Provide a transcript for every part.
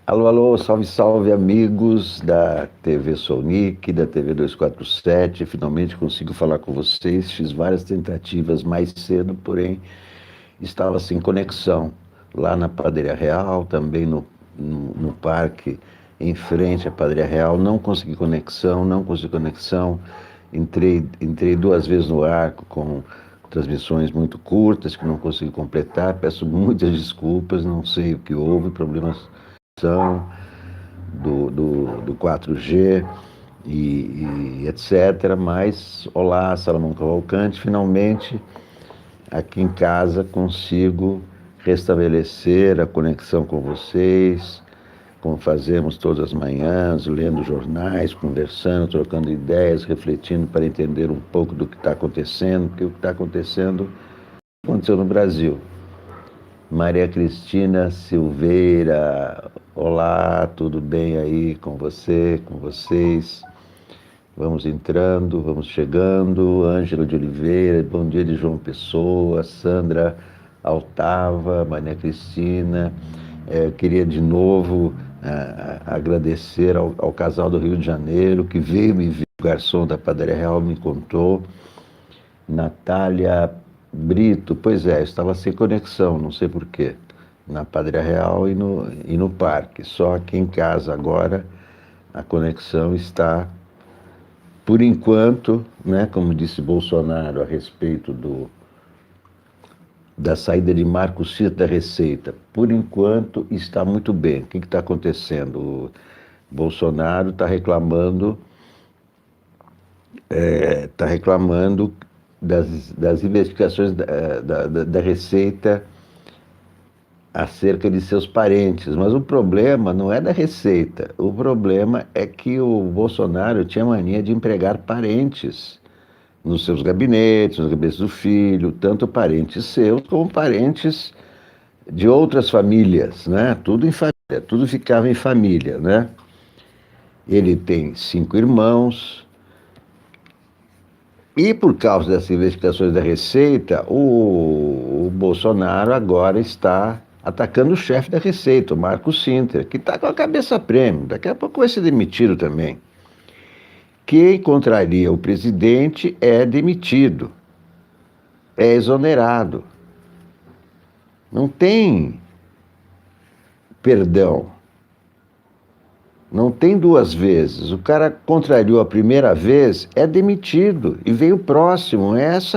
Alô, alô, salve, salve, amigos da TV Sonic, da TV 247. Finalmente consigo falar com vocês. Fiz várias tentativas mais cedo, porém estava sem conexão. Lá na Padaria Real, também no parque em frente à Padaria Real, não consegui conexão, não consegui conexão. Entrei duas vezes no arco com transmissões muito curtas que não consegui completar. Peço muitas desculpas, não sei o que houve, problemas são do 4G e etc. Mas, olá, Salomão Cavalcante, finalmente aqui em casa consigo restabelecer a conexão com vocês, como fazemos todas as manhãs, lendo jornais, conversando, trocando ideias, refletindo para entender um pouco do que está acontecendo, porque o que está acontecendo aconteceu no Brasil. Maria Cristina Silveira, olá, tudo bem aí com você, com vocês? Vamos entrando, vamos chegando. Ângela de Oliveira, bom dia de João Pessoa, Sandra Altava, Maria Cristina. Queria de novo agradecer ao casal do Rio de Janeiro que veio me ver, o garçom da Padaria Real me contou. Natália Brito, pois é, eu estava sem conexão, não sei por quê, na Padaria Real e no parque. Só aqui em casa agora a conexão está, por enquanto, né, como disse Bolsonaro a respeito da saída de Marco Ciro da Receita, por enquanto está muito bem. O que está acontecendo? O Bolsonaro está reclamando das investigações da Receita acerca de seus parentes. Mas o problema não é da Receita. O problema é que o Bolsonaro tinha mania de empregar parentes nos seus gabinetes, nos gabinetes do filho, tanto parentes seus como parentes de outras famílias, né? Tudo em família, tudo ficava em família, né? Ele tem 5 irmãos. E por causa dessas investigações da Receita, o Bolsonaro agora está atacando o chefe da Receita, o Marco Sintra, que está com a cabeça prêmio, daqui a pouco vai ser demitido também. Quem contraria o presidente é demitido, é exonerado. Não tem perdão. Não tem duas vezes. O cara contrariou a primeira vez, é demitido. E vem o próximo. Esse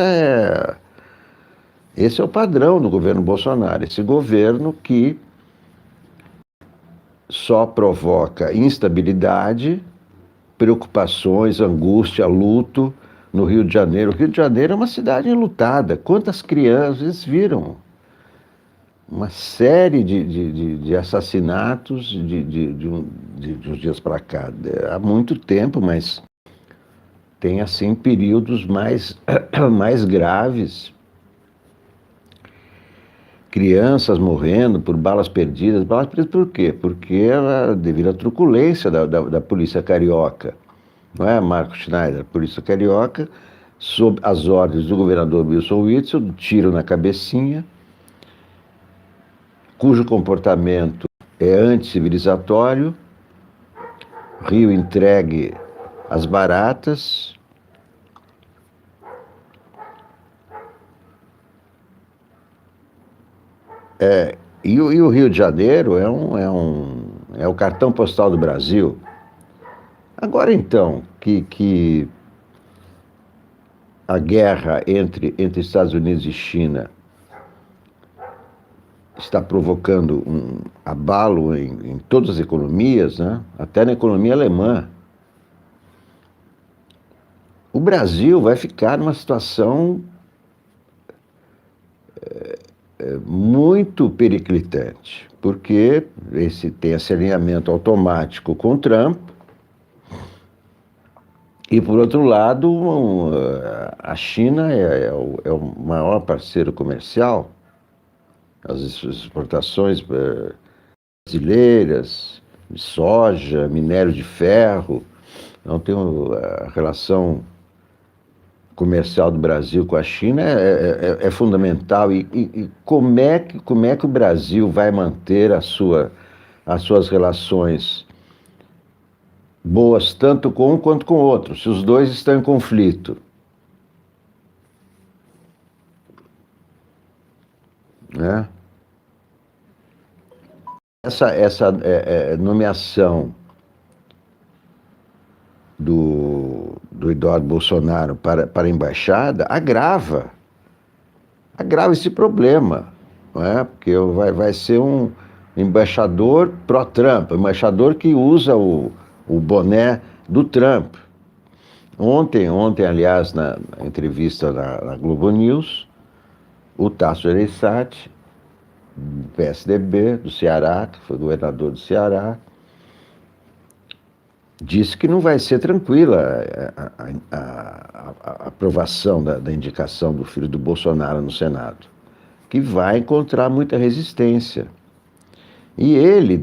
é o padrão do governo Bolsonaro. Esse governo que só provoca instabilidade, preocupações, angústia, luto no Rio de Janeiro. O Rio de Janeiro é uma cidade enlutada. Quantas crianças viram uma série de assassinatos de uns dias para cá? Há muito tempo, mas tem assim períodos mais graves. Crianças morrendo por balas perdidas. Balas perdidas por quê? Porque devido à truculência da polícia carioca. Não é, Marco Schneider? A polícia carioca, sob as ordens do governador Wilson Witzel, tiro na cabecinha, cujo comportamento é anticivilizatório, Rio entregue às baratas. E o Rio de Janeiro é o cartão postal do Brasil. Agora então, que a guerra entre Estados Unidos e China está provocando um abalo em todas as economias, né? Até na economia alemã. O Brasil vai ficar numa situação muito periclitante, porque tem esse alinhamento automático com o Trump, e por outro lado, a China é o maior parceiro comercial. As exportações brasileiras de soja, minério de ferro. Então tem a relação comercial do Brasil com a China é fundamental. E como é que o Brasil vai manter a sua as suas relações boas tanto com um quanto com o outro, se os dois estão em conflito, né? Essa nomeação do Eduardo Bolsonaro para a embaixada agrava esse problema, não é? Porque vai ser um embaixador pró-Trump, um embaixador que usa o boné do Trump. Ontem, aliás, na entrevista na Globo News, o Tasso Gereissati, do PSDB, do Ceará, que foi governador do Ceará, disse que não vai ser tranquila a aprovação da indicação do filho do Bolsonaro no Senado, que vai encontrar muita resistência. E ele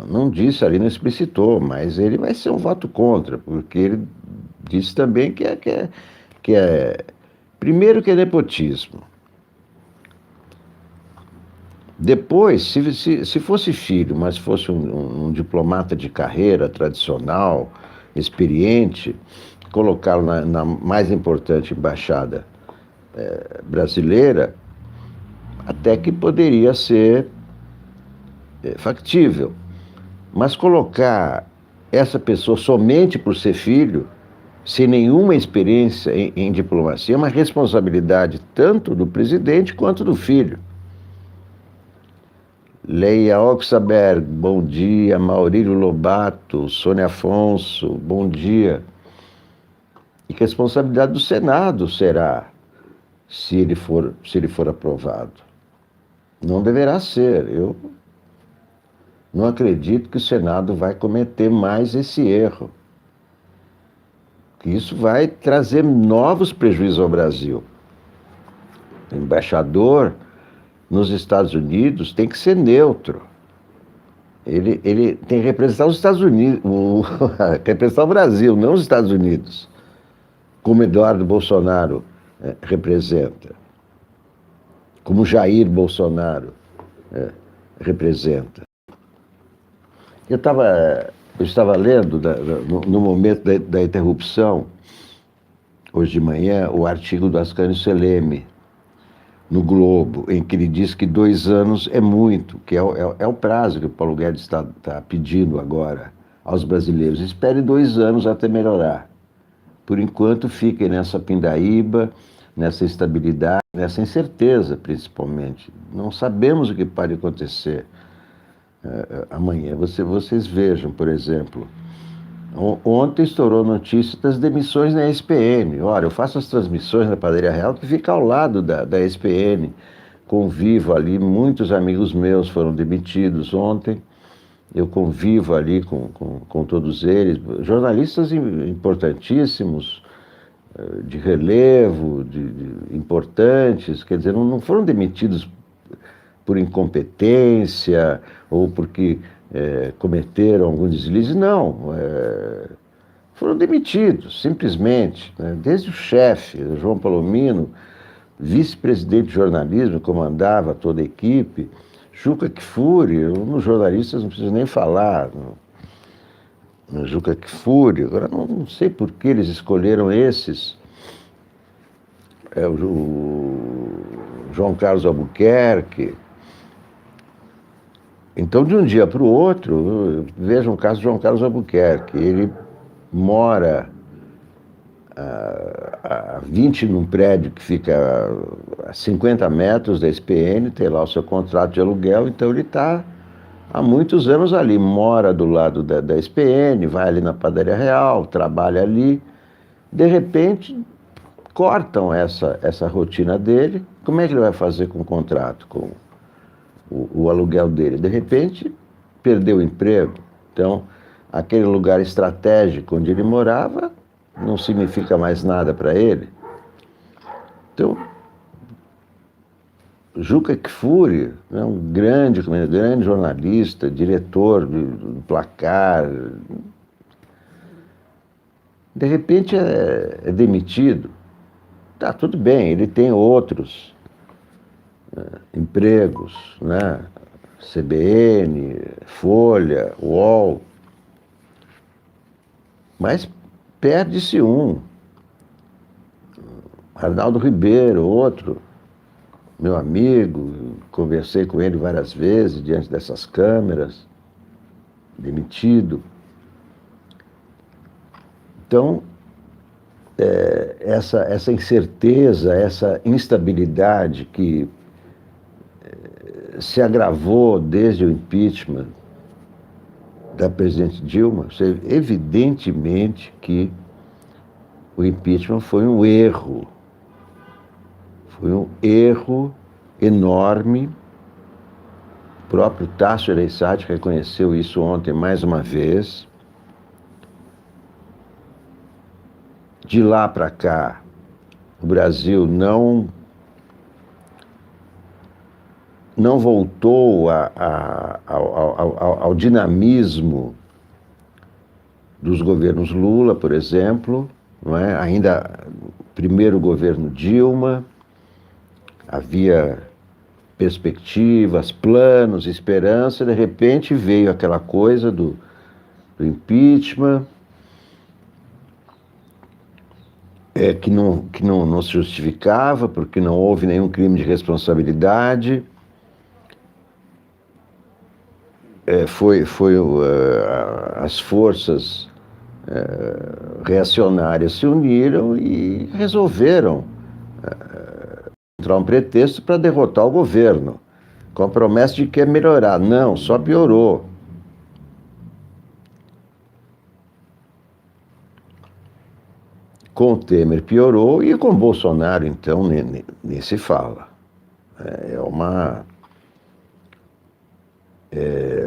não disse ali, não explicitou, mas ele vai ser um voto contra, porque ele disse também que é primeiro que é nepotismo. Depois, se fosse filho, mas fosse um diplomata de carreira tradicional, experiente, colocá-lo na mais importante embaixada brasileira, até que poderia ser factível. Mas colocar essa pessoa somente por ser filho, sem nenhuma experiência em diplomacia, é uma responsabilidade tanto do presidente quanto do filho. Leia Oxaberg, bom dia. Maurílio Lobato, Sônia Afonso, bom dia. E que a responsabilidade do Senado será, se ele for aprovado. Não deverá ser. Eu não acredito que o Senado vai cometer mais esse erro. Que isso vai trazer novos prejuízos ao Brasil. O embaixador nos Estados Unidos tem que ser neutro. Ele tem que representar os Estados Unidos, representar o Brasil, não os Estados Unidos, como Eduardo Bolsonaro representa, como Jair Bolsonaro representa. Eu estava lendo, no momento da interrupção, hoje de manhã, o artigo do Ascanio Seleme, no Globo, em que ele diz que 2 anos é muito, que é o prazo que o Paulo Guedes está pedindo agora aos brasileiros. Espere 2 anos até melhorar. Por enquanto, fiquem nessa pindaíba, nessa instabilidade, nessa incerteza, principalmente. Não sabemos o que pode acontecer amanhã. Vocês vejam, por exemplo, ontem estourou notícia das demissões na ESPN. Olha, eu faço as transmissões na Padaria Real, que fica ao lado da ESPN. Convivo ali, muitos amigos meus foram demitidos ontem. Eu convivo ali com todos eles. Jornalistas importantíssimos, de relevo, importantes. Quer dizer, não foram demitidos por incompetência ou porque cometeram algum deslize, não. Foram demitidos, simplesmente, né? Desde o chefe, João Palomino, vice-presidente de jornalismo, comandava toda a equipe, Juca Kfouri, nos jornalistas não preciso nem falar, no Juca Kfouri. Agora não sei por que eles escolheram esses. O João Carlos Albuquerque. Então, de um dia para o outro, veja o caso de João Carlos Albuquerque. Ele mora a 20 num prédio que fica a 50 metros da SPN, tem lá o seu contrato de aluguel, então ele está há muitos anos ali, mora do lado da SPN, vai ali na Padaria Real, trabalha ali. De repente, cortam essa rotina dele. Como é que ele vai fazer com o contrato, com o aluguel dele? De repente, perdeu o emprego. Então, aquele lugar estratégico onde ele morava não significa mais nada para ele. Então, Juca Kfouri, né, um grande jornalista, diretor do Placar, de repente é demitido. Tá, tudo bem, ele tem outros empregos, né? CBN, Folha, UOL, mas perde-se um. Arnaldo Ribeiro, outro, meu amigo, conversei com ele várias vezes diante dessas câmeras, demitido. Então, essa incerteza, essa instabilidade que se agravou desde o impeachment da presidente Dilma, evidentemente que o impeachment foi um erro enorme. O próprio Tasso Gereissati reconheceu isso ontem mais uma vez. De lá para cá, o Brasil não voltou ao dinamismo dos governos Lula, por exemplo, não é? Ainda primeiro governo Dilma, havia perspectivas, planos, esperança, de repente veio aquela coisa do impeachment, que não se justificava, porque não houve nenhum crime de responsabilidade. As forças reacionárias se uniram e resolveram encontrar um pretexto para derrotar o governo, com a promessa de que ia melhorar. Não, só piorou. Com o Temer piorou e com o Bolsonaro, então, nem se fala. É uma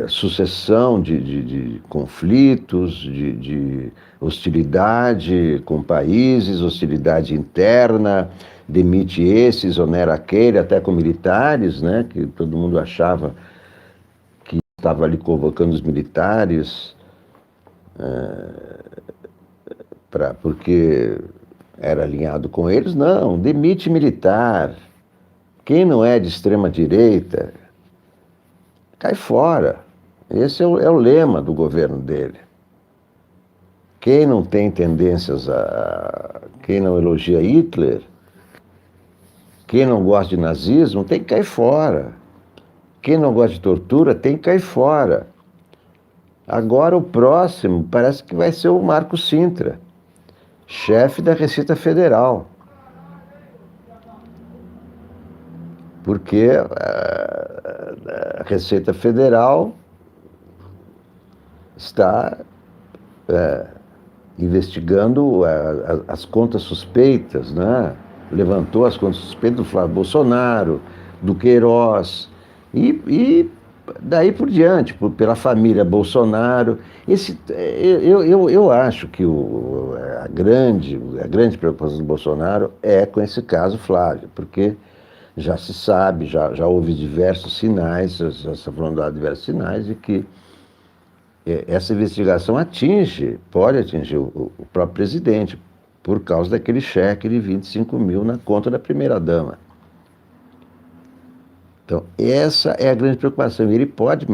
sucessão de conflitos, de hostilidade com países, hostilidade interna, demite esse, exonera aquele, até com militares, né, que todo mundo achava que estava ali convocando os militares, porque era alinhado com eles. Não, demite militar. Quem não é de extrema direita cai fora. Esse é o lema do governo dele. Quem não tem tendências quem não elogia Hitler, quem não gosta de nazismo, tem que cair fora. Quem não gosta de tortura, tem que cair fora. Agora o próximo parece que vai ser o Marco Sintra, chefe da Receita Federal. Porque a Receita Federal está investigando as contas suspeitas, né? Levantou as contas suspeitas do Flávio Bolsonaro, do Queiroz, e daí por diante, pela família Bolsonaro. Eu acho que a grande preocupação do Bolsonaro é com esse caso Flávio, porque já se sabe, já houve diversos sinais, já se foram dados diversos sinais de que essa investigação pode atingir o próprio presidente, por causa daquele cheque de 25 mil na conta da primeira-dama. Então, essa é a grande preocupação. Ele pode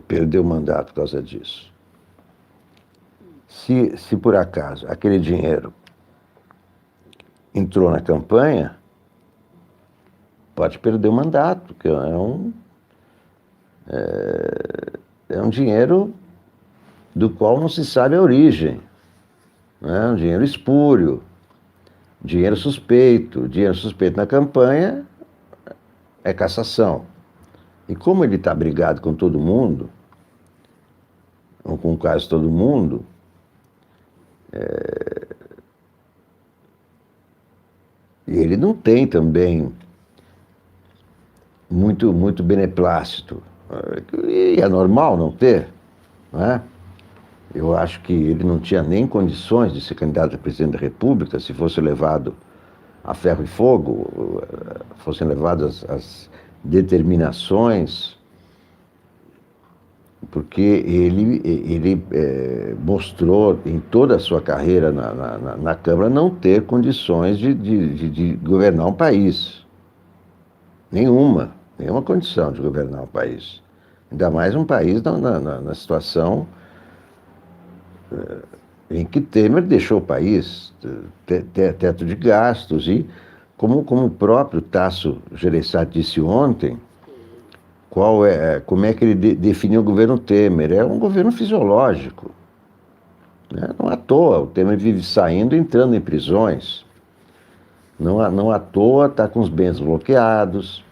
perder o mandato por causa disso. Se por acaso aquele dinheiro entrou na campanha, pode perder o mandato, porque é um dinheiro do qual não se sabe a origem. Né? Um dinheiro espúrio, dinheiro suspeito. Dinheiro suspeito na campanha é cassação. E como ele está brigado com todo mundo, ou com quase todo mundo, e ele não tem também muito beneplácito. E é normal não ter, não é? Eu acho que ele não tinha nem condições de ser candidato a presidente da República se fosse levado a ferro e fogo, fossem levadas as determinações, porque ele mostrou em toda a sua carreira na Câmara não ter condições de governar um país. Nenhuma condição de governar um país. Ainda mais um país na situação em que Temer deixou o país, teto de gastos, e como o próprio Tasso Gereissati disse ontem, como é que ele definiu o governo Temer? É um governo fisiológico, né? Não à toa, o Temer vive saindo e entrando em prisões. Não à toa está com os bens bloqueados.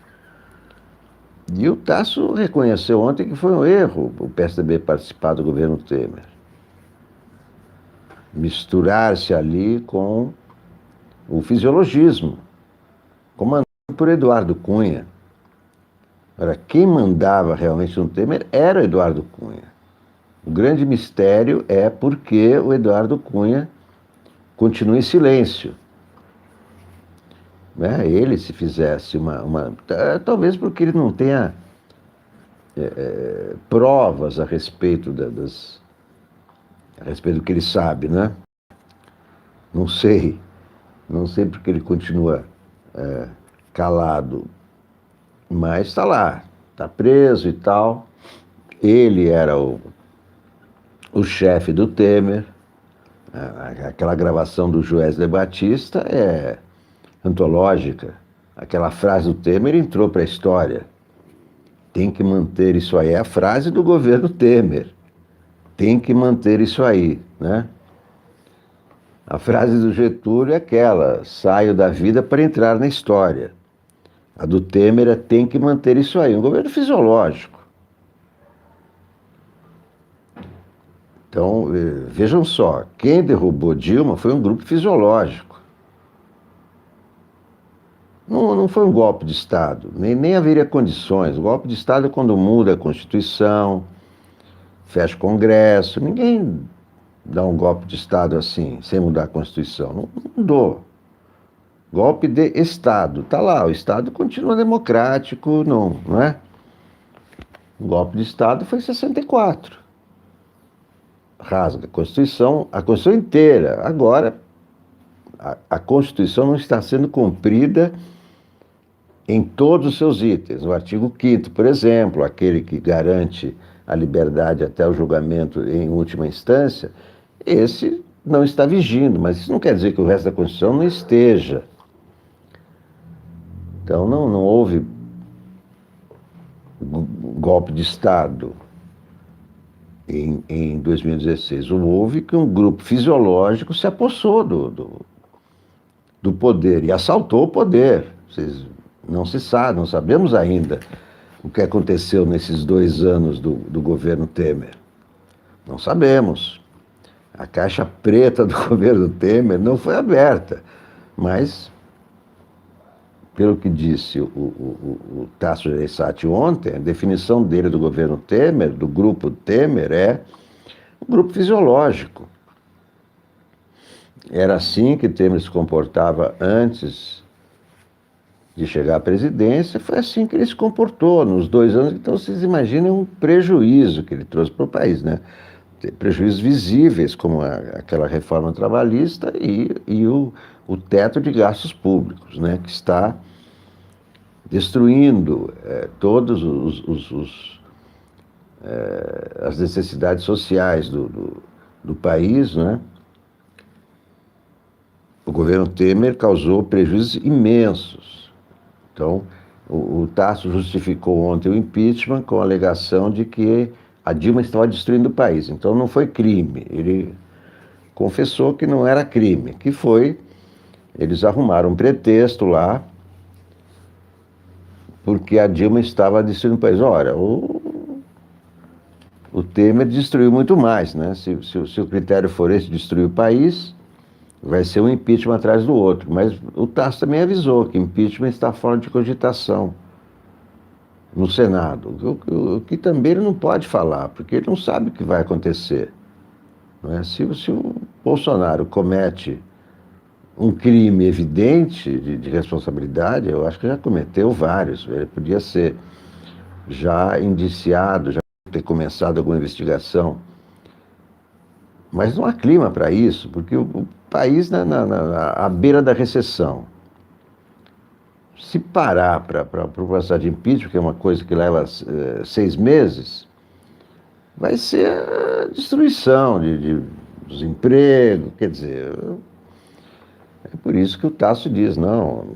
E o Tasso reconheceu ontem que foi um erro o PSDB participar do governo Temer. Misturar-se ali com o fisiologismo, comandado por Eduardo Cunha. Ora, quem mandava realmente no Temer era o Eduardo Cunha. O grande mistério é por que o Eduardo Cunha continua em silêncio. Né? Ele, se fizesse talvez porque ele não tenha provas a respeito a respeito do que ele sabe, né? Não sei. Não sei porque ele continua calado, mas está lá, está preso e tal. Ele era o chefe do Temer. Aquela gravação do Joesley Batista é antológica. Aquela frase do Temer entrou para a história. Tem que manter isso aí. É a frase do governo Temer. Tem que manter isso aí, né? A frase do Getúlio é aquela: saio da vida para entrar na história. A do Temer é: tem que manter isso aí. Um governo fisiológico. Então, vejam só, quem derrubou Dilma foi um grupo fisiológico. Não foi um golpe de Estado, nem haveria condições. O golpe de Estado é quando muda a Constituição, fecha o Congresso. Ninguém dá um golpe de Estado assim, sem mudar a Constituição. Não mudou. Golpe de Estado. Está lá, o Estado continua democrático, não é? O golpe de Estado foi em 64. Rasga a Constituição inteira. Agora, a Constituição não está sendo cumprida em todos os seus itens. No artigo 5º, por exemplo, aquele que garante a liberdade até o julgamento em última instância, esse não está vigindo, mas isso não quer dizer que o resto da Constituição não esteja. Então não houve golpe de Estado em 2016. Houve que um grupo fisiológico se apossou do poder e assaltou o poder. Não se sabe, não sabemos ainda o que aconteceu nesses 2 anos do governo Temer. Não sabemos. A caixa preta do governo Temer não foi aberta, mas, pelo que disse o Tasso Gereissati ontem, a definição dele do governo Temer, do grupo Temer, é um grupo fisiológico. Era assim que Temer se comportava antes de chegar à presidência, foi assim que ele se comportou nos 2 anos. Então, vocês imaginem um prejuízo que ele trouxe para o país, né? Prejuízos visíveis, como aquela reforma trabalhista e o teto de gastos públicos, né? Que está destruindo todos as necessidades sociais do país, né? O governo Temer causou prejuízos imensos. Então, o Tasso justificou ontem o impeachment com a alegação de que a Dilma estava destruindo o país. Então, não foi crime. Ele confessou que não era crime, que foi... Eles arrumaram um pretexto lá, porque a Dilma estava destruindo o país. Ora, o Temer destruiu muito mais, né? Se o critério for esse, destruir o país, vai ser um impeachment atrás do outro. Mas o Tasso também avisou que impeachment está fora de cogitação no Senado. O que também ele não pode falar, porque ele não sabe o que vai acontecer. Não é? Se o Bolsonaro comete um crime evidente de responsabilidade, eu acho que já cometeu vários. Ele podia ser já indiciado, já ter começado alguma investigação. Mas não há clima para isso, porque o país à beira da recessão. Se parar para o processo de impeachment, que é uma coisa que leva 6 meses, vai ser a destruição dos empregos. Quer dizer, é por isso que o Tasso diz, não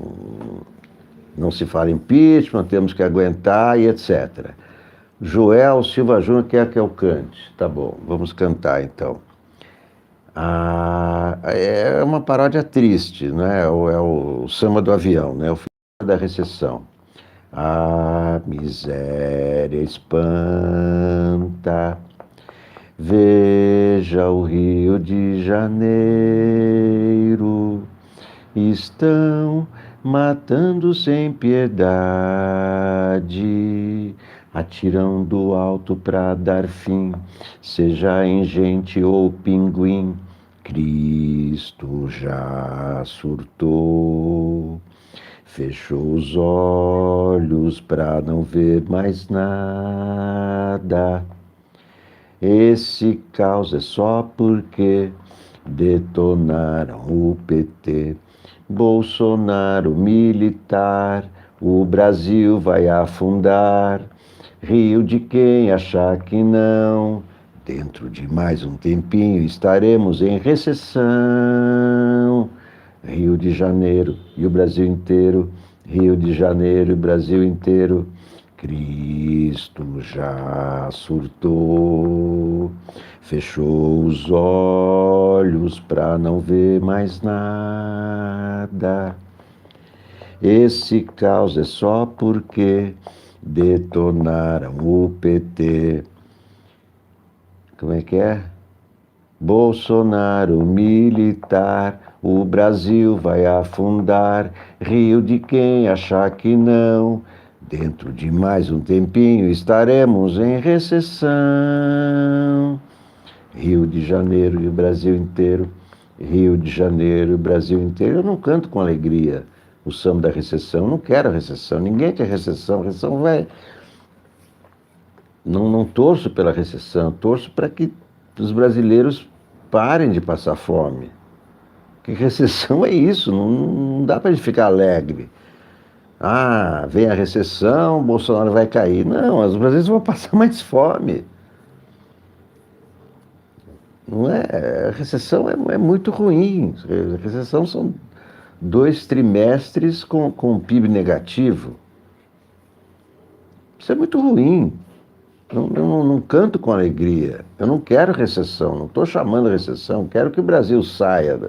se fala impeachment, temos que aguentar e etc. Joel Silva Júnior quer que eu cante. Tá bom, vamos cantar então. É uma paródia triste, né? É o samba do avião, né? O final da recessão. A miséria espanta, veja o Rio de Janeiro, estão matando sem piedade, atiram do alto para dar fim, seja em gente ou pinguim, Cristo já surtou. Fechou os olhos para não ver mais nada. Esse caos é só porque detonaram o PT. Bolsonaro militar, o Brasil vai afundar. Rio de quem achar que não. Dentro de mais um tempinho estaremos em recessão. Rio de Janeiro e o Brasil inteiro, Rio de Janeiro e o Brasil inteiro, Cristo já surtou, fechou os olhos para não ver mais nada. Esse caos é só porque detonaram o PT. Como é que é? Bolsonaro militar, o Brasil vai afundar, Rio de quem achar que não. Dentro de mais um tempinho estaremos em recessão. Rio de Janeiro e o Brasil inteiro, Rio de Janeiro e o Brasil inteiro. Eu não canto com alegria o samba da recessão, não quero recessão, ninguém quer recessão, recessão vai... Não torço pela recessão, torço para que os brasileiros parem de passar fome. Que recessão é isso, não dá para a gente ficar alegre. Ah, vem a recessão, Bolsonaro vai cair. Não, os brasileiros vão passar mais fome. Não é? A recessão é muito ruim. A recessão são 2 trimestres com PIB negativo. Isso é muito ruim. Não canto com alegria. Eu não quero recessão, não estou chamando recessão, quero que o Brasil saia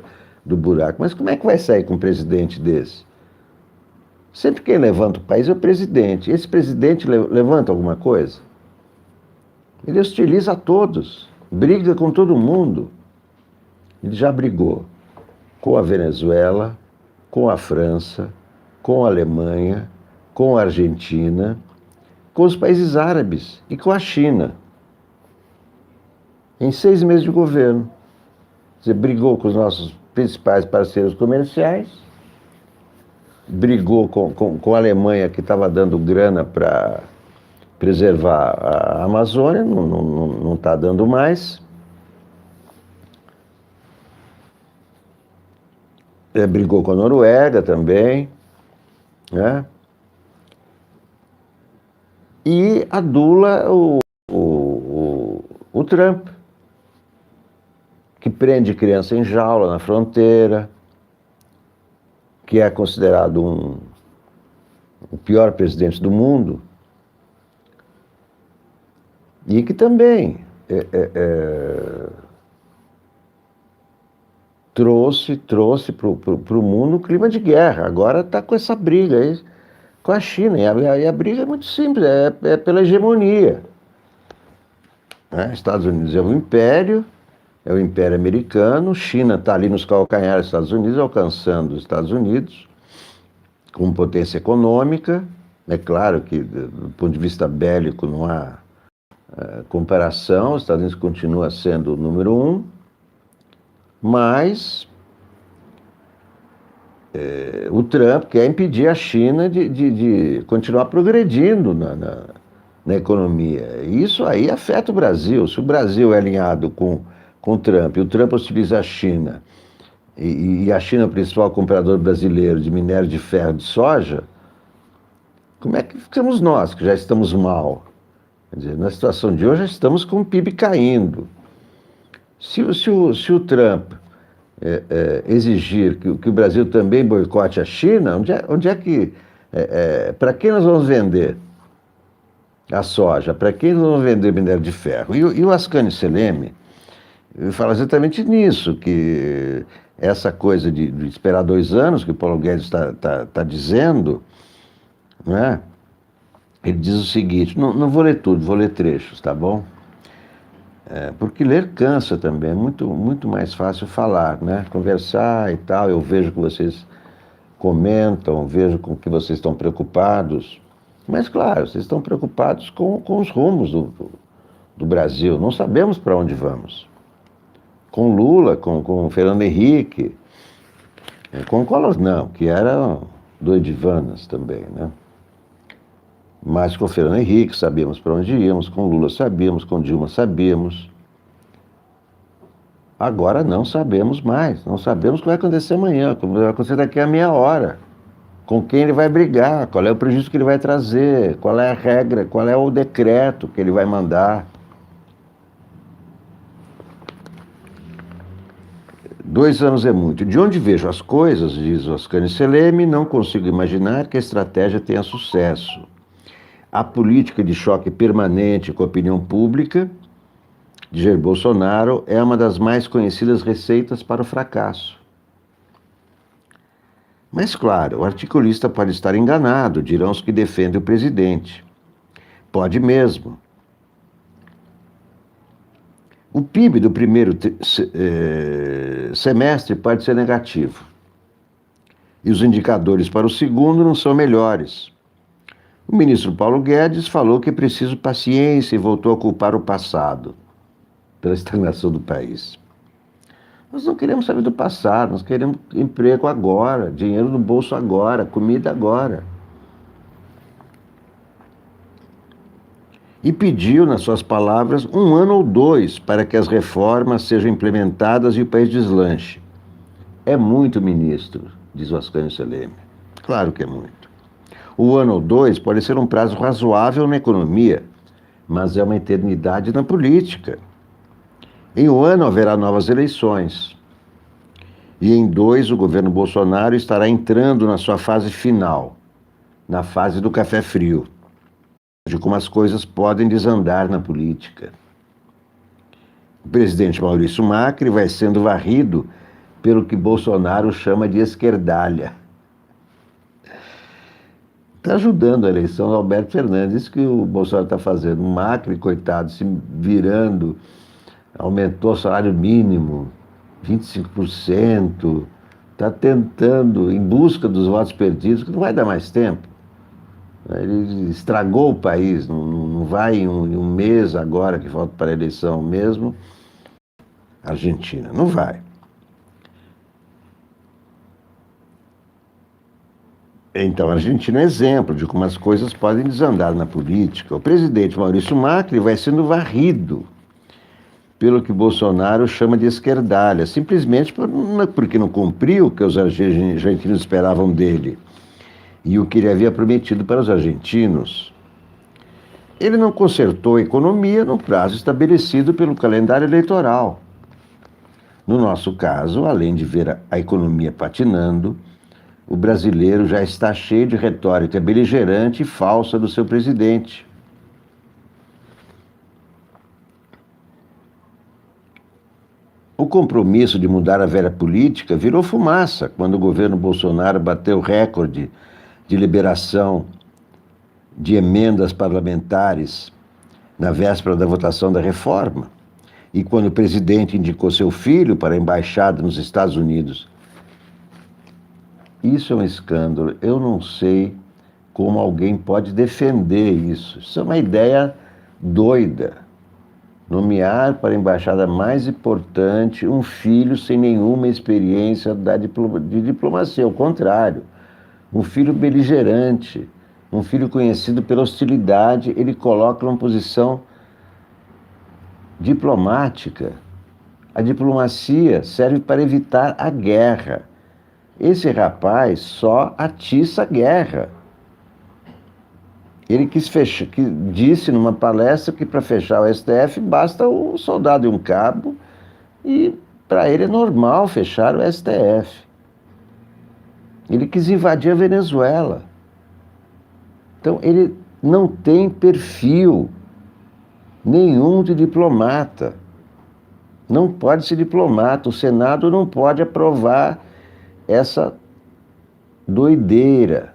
do buraco. Mas como é que vai sair com um presidente desse? Sempre quem levanta o país é o presidente. Esse presidente levanta alguma coisa? Ele hostiliza a todos, briga com todo mundo. Ele já brigou com a Venezuela, com a França, com a Alemanha, com a Argentina, com os países árabes e com a China. Em 6 meses de governo. Você brigou com os nossos principais parceiros comerciais, brigou com a Alemanha, que estava dando grana para preservar a Amazônia, não está dando mais. Brigou com a Noruega também, né? E adula o Trump, que prende criança em jaula na fronteira, que é considerado o pior presidente do mundo, e que também trouxe para o mundo um clima de guerra. Agora está com essa briga aí com a China, e a briga é muito simples, é pela hegemonia. Né? Estados Unidos é o império americano, China está ali nos calcanhares dos Estados Unidos, alcançando os Estados Unidos, como potência econômica. É claro que, do ponto de vista bélico, não há comparação, os Estados Unidos continua sendo o número 1, mas o Trump quer impedir a China de continuar progredindo na economia. Isso aí afeta o Brasil. Se o Brasil é alinhado com o Trump, e o Trump hostiliza a China, e a China é o principal comprador brasileiro de minério de ferro e de soja, Como é que ficamos nós, que já estamos mal? Quer dizer, na situação de hoje, já estamos com o PIB caindo. Se o Trump exigir que o Brasil também boicote a China, onde é que. Para quem nós vamos vender a soja? Para quem nós vamos vender minério de ferro? E o Ascânio Seleme fala exatamente nisso, que essa coisa de esperar 2 anos, que o Paulo Guedes está dizendo, não é? Ele diz o seguinte, não vou ler tudo, vou ler trechos, tá bom? Porque ler cansa também, é muito mais fácil falar, né? Conversar e tal, eu vejo que vocês comentam, vejo com que vocês estão preocupados, mas claro, vocês estão preocupados com os rumos do Brasil, não sabemos para onde vamos. Com Lula, com Fernando Henrique, com Collor não, que era do Edivanas também, né? Mas com Fernando Henrique sabíamos para onde íamos, com Lula sabíamos, com Dilma sabíamos. Agora não sabemos mais, não sabemos o que vai acontecer amanhã, o que vai acontecer daqui a meia hora. Com quem ele vai brigar, qual é o prejuízo que ele vai trazer, qual é a regra, qual é o decreto que ele vai mandar. 2 anos é muito. De onde vejo as coisas, diz o Ascânio Seleme, não consigo imaginar que a estratégia tenha sucesso. A política de choque permanente com a opinião pública de Jair Bolsonaro é uma das mais conhecidas receitas para o fracasso. Mas, claro, o articulista pode estar enganado, dirão os que defendem o presidente. Pode mesmo. O PIB do primeiro semestre pode ser negativo. E os indicadores para o segundo não são melhores. O ministro Paulo Guedes falou que é preciso paciência e voltou a culpar o passado pela estagnação do país. Nós não queremos saber do passado, nós queremos emprego agora, dinheiro no bolso agora, comida agora. E pediu, nas suas palavras, 1 ano ou 2 para que as reformas sejam implementadas e o país deslanche. É muito, ministro, diz o Ascânio Seleme. Claro que é muito. O 1 ano ou 2 pode ser um prazo razoável na economia, mas é uma eternidade na política. Em 1 ano haverá novas eleições. E em 2 o governo Bolsonaro estará entrando na sua fase final, na fase do café frio, de como as coisas podem desandar na política. O presidente Maurício Macri vai sendo varrido pelo que Bolsonaro chama de esquerdalha. Está ajudando a eleição do Alberto Fernandes, isso que o Bolsonaro está fazendo. O Macri, coitado, se virando, aumentou o salário mínimo, 25%, está tentando, em busca dos votos perdidos, que não vai dar mais tempo. Ele estragou o país, não vai em um mês agora, que falta para a eleição mesmo, Argentina, não vai. Então, a Argentina é um exemplo de como as coisas podem desandar na política. O presidente Maurício Macri vai sendo varrido pelo que Bolsonaro chama de esquerdalha, simplesmente porque não cumpriu o que os argentinos esperavam dele e o que ele havia prometido para os argentinos. Ele não consertou a economia no prazo estabelecido pelo calendário eleitoral. No nosso caso, além de ver a economia patinando, o brasileiro já está cheio de retórica beligerante e falsa do seu presidente. O compromisso de mudar a velha política virou fumaça quando o governo Bolsonaro bateu recorde de liberação de emendas parlamentares na véspera da votação da reforma e quando o presidente indicou seu filho para a embaixada nos Estados Unidos. Isso é um escândalo. Eu não sei como alguém pode defender isso. Isso é uma ideia doida. Nomear para a embaixada mais importante um filho sem nenhuma experiência de diplomacia. Ao contrário, um filho beligerante, um filho conhecido pela hostilidade, ele coloca numa posição diplomática. A diplomacia serve para evitar a guerra. Esse rapaz só atiça a guerra. Ele que disse numa palestra que para fechar o STF basta um soldado e um cabo, e para ele é normal fechar o STF. Ele quis invadir a Venezuela. Então ele não tem perfil nenhum de diplomata. Não pode ser diplomata. O Senado não pode aprovar essa doideira.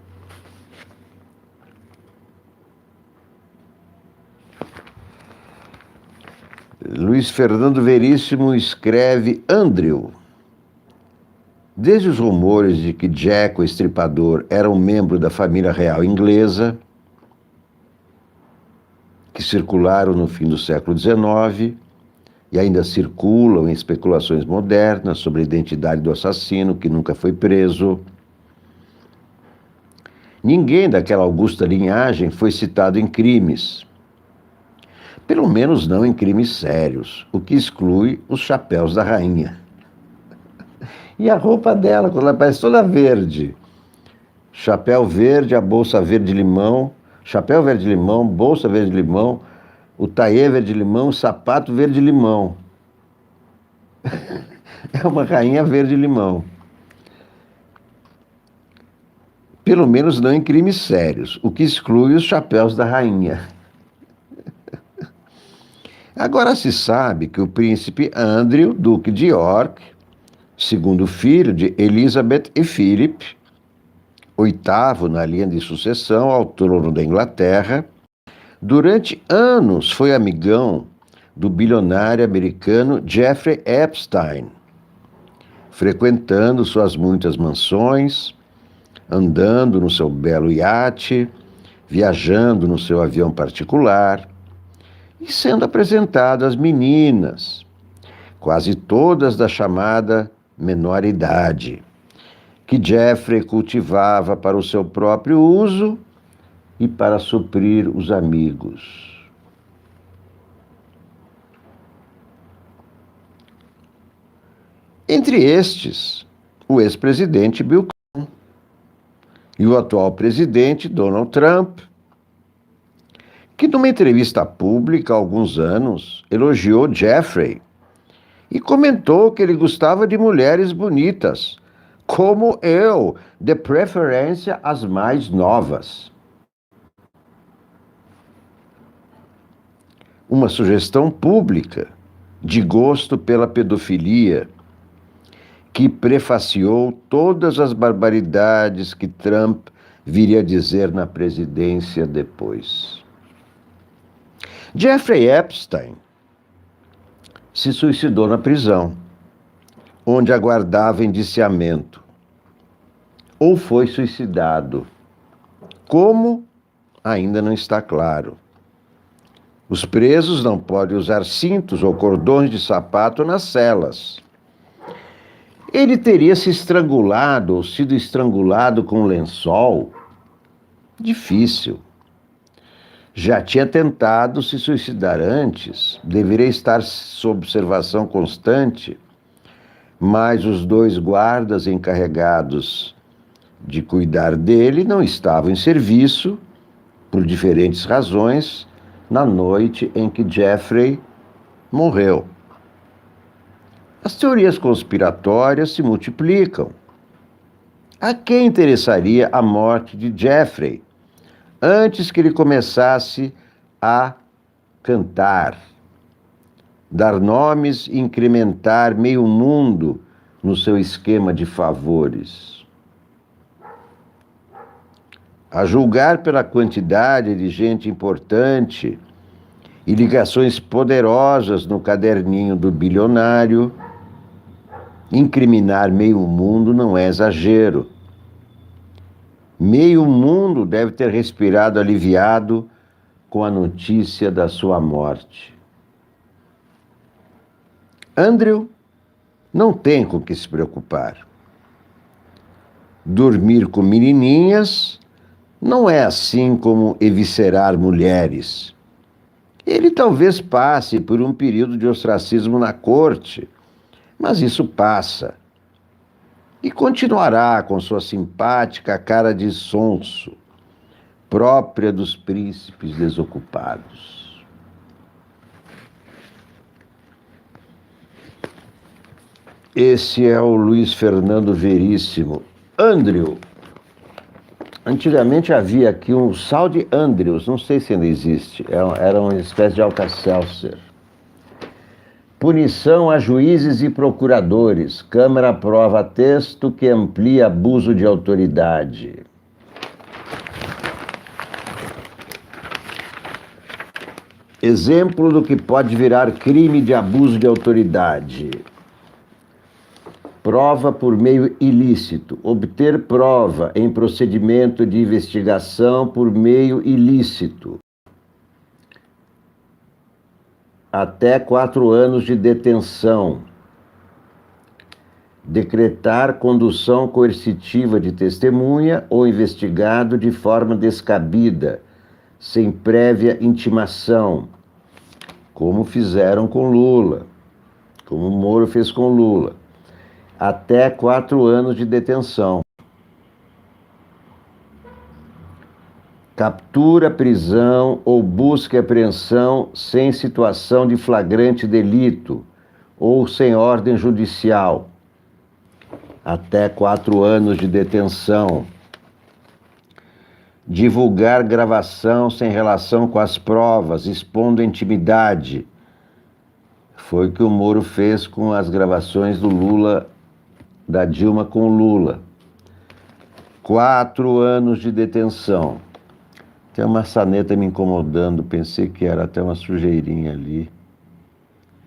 Luiz Fernando Veríssimo escreve: Andrew. Desde os rumores de que Jack, o Estripador, era um membro da família real inglesa, que circularam no fim do século XIX e ainda circulam em especulações modernas sobre a identidade do assassino, que nunca foi preso, ninguém daquela augusta linhagem foi citado em crimes. Pelo menos não em crimes sérios, o que exclui os chapéus da rainha. E a roupa dela, quando ela aparece toda verde. Chapéu verde, a bolsa verde-limão, chapéu verde-limão, bolsa verde-limão, o taillé verde-limão, sapato verde-limão. É uma rainha verde-limão. Pelo menos não em crimes sérios, o que exclui os chapéus da rainha. Agora se sabe que o príncipe Andrew, duque de York, segundo filho de Elizabeth e Philip, oitavo na linha de sucessão ao trono da Inglaterra, durante anos foi amigão do bilionário americano Jeffrey Epstein, frequentando suas muitas mansões, andando no seu belo iate, viajando no seu avião particular e sendo apresentado às meninas, quase todas da chamada menor idade, que Jeffrey cultivava para o seu próprio uso e para suprir os amigos. Entre estes, o ex-presidente Bill Clinton e o atual presidente Donald Trump, que numa entrevista pública há alguns anos elogiou Jeffrey e comentou que ele gostava de mulheres bonitas, como eu, de preferência as mais novas. Uma sugestão pública de gosto pela pedofilia, que prefaciou todas as barbaridades que Trump viria a dizer na presidência depois. Jeffrey Epstein se suicidou na prisão, onde aguardava indiciamento, ou foi suicidado. Como? Ainda não está claro. Os presos não podem usar cintos ou cordões de sapato nas celas. Ele teria se estrangulado ou sido estrangulado com um lençol? Difícil. Já tinha tentado se suicidar antes, deveria estar sob observação constante, mas os dois guardas encarregados de cuidar dele não estavam em serviço, por diferentes razões, na noite em que Jeffrey morreu. As teorias conspiratórias se multiplicam. A quem interessaria a morte de Jeffrey antes que ele começasse a cantar, dar nomes e incrementar meio mundo no seu esquema de favores? A julgar pela quantidade de gente importante e ligações poderosas no caderninho do bilionário, incriminar meio mundo não é exagero. Meio mundo deve ter respirado aliviado com a notícia da sua morte. Andrew não tem com que se preocupar. Dormir com menininhas não é assim como eviscerar mulheres. Ele talvez passe por um período de ostracismo na corte, mas isso passa. E continuará com sua simpática cara de sonso, própria dos príncipes desocupados. Esse é o Luiz Fernando Veríssimo. Andrew. Antigamente havia aqui um sal de Andrews, não sei se ainda existe, era uma espécie de Alka-Seltzer. Punição a juízes e procuradores. Câmara aprova texto que amplia abuso de autoridade. Exemplo do que pode virar crime de abuso de autoridade. Prova por meio ilícito. Obter prova em procedimento de investigação por meio ilícito. Até 4 anos de detenção. Decretar condução coercitiva de testemunha ou investigado de forma descabida, sem prévia intimação, como fizeram com Lula, como Moro fez com Lula. Até 4 anos de detenção. Captura, prisão ou busca e apreensão sem situação de flagrante delito ou sem ordem judicial. Até 4 anos de detenção. Divulgar gravação sem relação com as provas, expondo a intimidade. Foi o que o Moro fez com as gravações do Lula, da Dilma com o Lula. 4 anos de detenção. Tem uma maçaneta me incomodando, pensei que era até uma sujeirinha ali.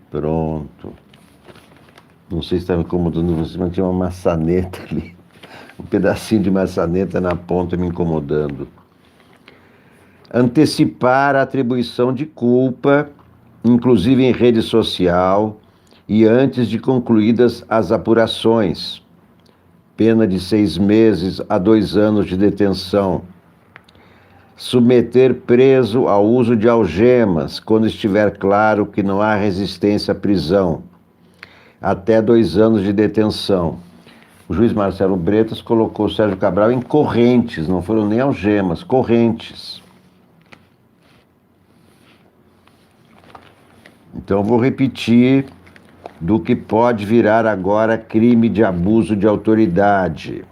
Pronto. Não sei se estava incomodando você, mas tinha uma maçaneta ali. Um pedacinho de maçaneta na ponta me incomodando. Antecipar a atribuição de culpa, inclusive em rede social, e antes de concluídas as apurações. Pena de 6 meses a 2 anos de detenção. Submeter preso ao uso de algemas, quando estiver claro que não há resistência à prisão. Até 2 anos de detenção. O juiz Marcelo Bretas colocou o Sérgio Cabral em correntes, não foram nem algemas, correntes. Então, vou repetir do que pode virar agora crime de abuso de autoridade.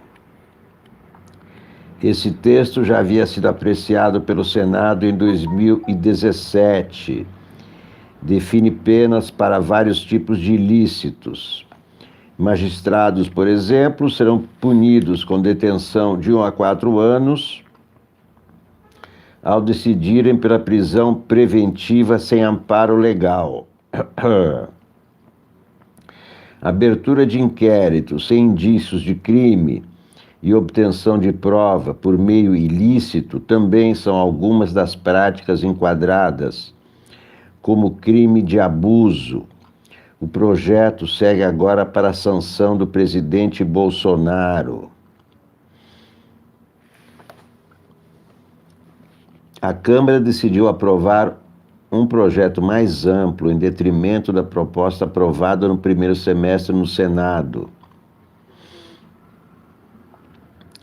Esse texto já havia sido apreciado pelo Senado em 2017. Define penas para vários tipos de ilícitos. Magistrados, por exemplo, serão punidos com detenção de 1 a 4 anos ao decidirem pela prisão preventiva sem amparo legal. Abertura de inquérito sem indícios de crime e obtenção de prova por meio ilícito também são algumas das práticas enquadradas como crime de abuso. O projeto segue agora para a sanção do presidente Bolsonaro. A Câmara decidiu aprovar um projeto mais amplo em detrimento da proposta aprovada no primeiro semestre no Senado.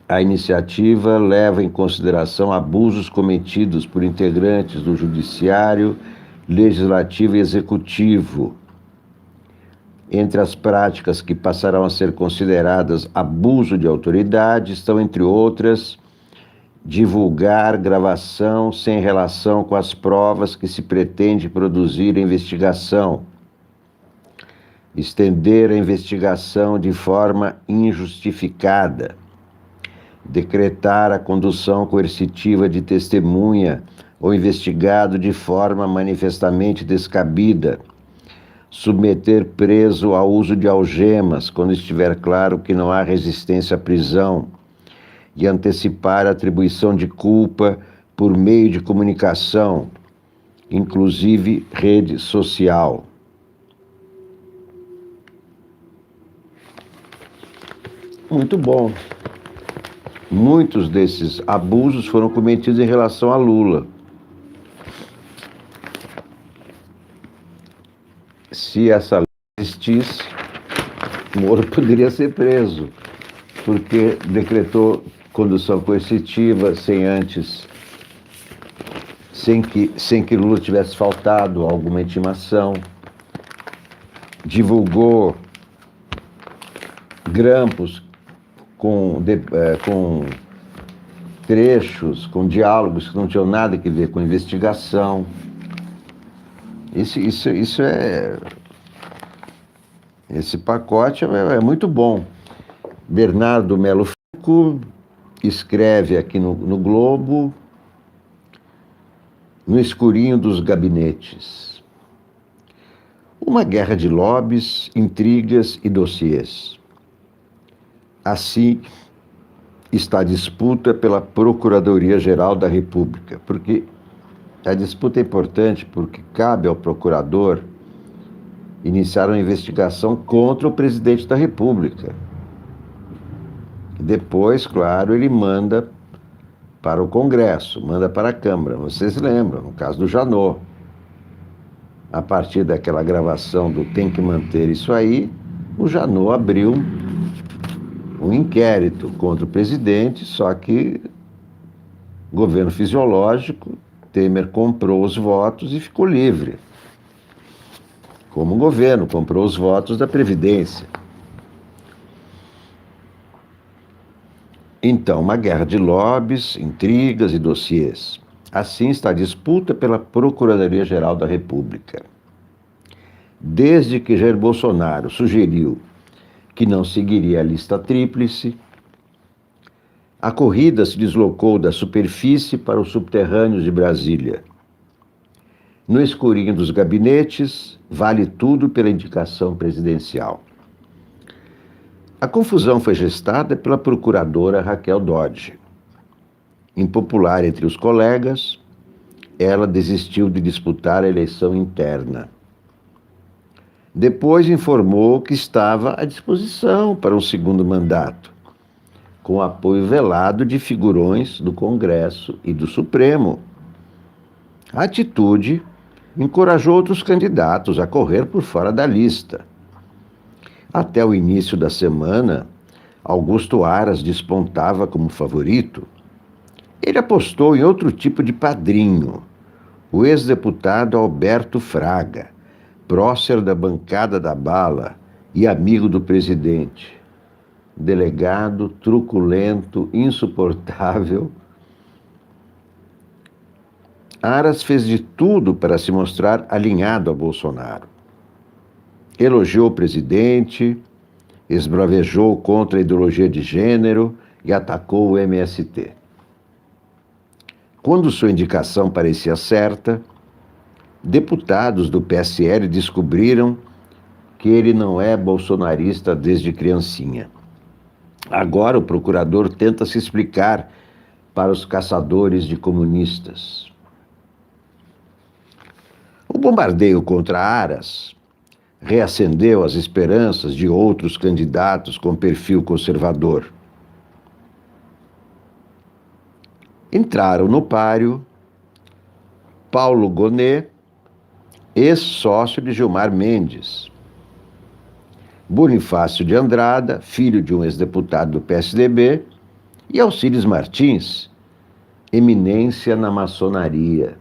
A iniciativa leva em consideração abusos cometidos por integrantes do Judiciário, Legislativo e Executivo. Entre as práticas que passarão a ser consideradas abuso de autoridade estão, entre outras, divulgar gravação sem relação com as provas que se pretende produzir a investigação, estender a investigação de forma injustificada, decretar a condução coercitiva de testemunha ou investigado de forma manifestamente descabida, submeter preso ao uso de algemas quando estiver claro que não há resistência à prisão e antecipar a atribuição de culpa por meio de comunicação, inclusive rede social. Muito bom. Muitos desses abusos foram cometidos em relação a Lula. Se essa lei existisse, Moro poderia ser preso, porque decretou condução coercitiva sem antes sem que Lula tivesse faltado alguma intimação, divulgou grampos com trechos, com diálogos que não tinham nada a ver com investigação. Esse pacote é muito bom. Bernardo Melo Franco escreve aqui no Globo, no escurinho dos gabinetes. Uma guerra de lobbies, intrigas e dossiês. Assim está a disputa pela Procuradoria-Geral da República, porque a disputa é importante porque cabe ao procurador iniciar uma investigação contra o presidente da República. Depois, claro, ele manda para o Congresso, manda para a Câmara. Vocês lembram, no caso do Janot. A partir daquela gravação do Tem que Manter Isso Aí, o Janot abriu um inquérito contra o presidente, só que governo fisiológico, Temer comprou os votos e ficou livre. Como o governo comprou os votos da Previdência. Então, uma guerra de lobbies, intrigas e dossiês. Assim está a disputa pela Procuradoria-Geral da República. Desde que Jair Bolsonaro sugeriu que não seguiria a lista tríplice, a corrida se deslocou da superfície para os subterrâneos de Brasília. No escurinho dos gabinetes, vale tudo pela indicação presidencial. A confusão foi gestada pela procuradora Raquel Dodge. Impopular entre os colegas, ela desistiu de disputar a eleição interna. Depois informou que estava à disposição para um segundo mandato, com apoio velado de figurões do Congresso e do Supremo. A atitude encorajou outros candidatos a correr por fora da lista. Até o início da semana, Augusto Aras despontava como favorito. Ele apostou em outro tipo de padrinho, o ex-deputado Alberto Fraga, prócer da bancada da bala e amigo do presidente. Delegado, truculento, insuportável. Aras fez de tudo para se mostrar alinhado a Bolsonaro. Elogiou o presidente, esbravejou contra a ideologia de gênero e atacou o MST. Quando sua indicação parecia certa, deputados do PSL descobriram que ele não é bolsonarista desde criancinha. Agora o procurador tenta se explicar para os caçadores de comunistas. O bombardeio contra Aras reacendeu as esperanças de outros candidatos com perfil conservador. Entraram no páreo Paulo Gonet, ex-sócio de Gilmar Mendes, Bonifácio de Andrada, filho de um ex-deputado do PSDB, e Alcides Martins, eminência na maçonaria.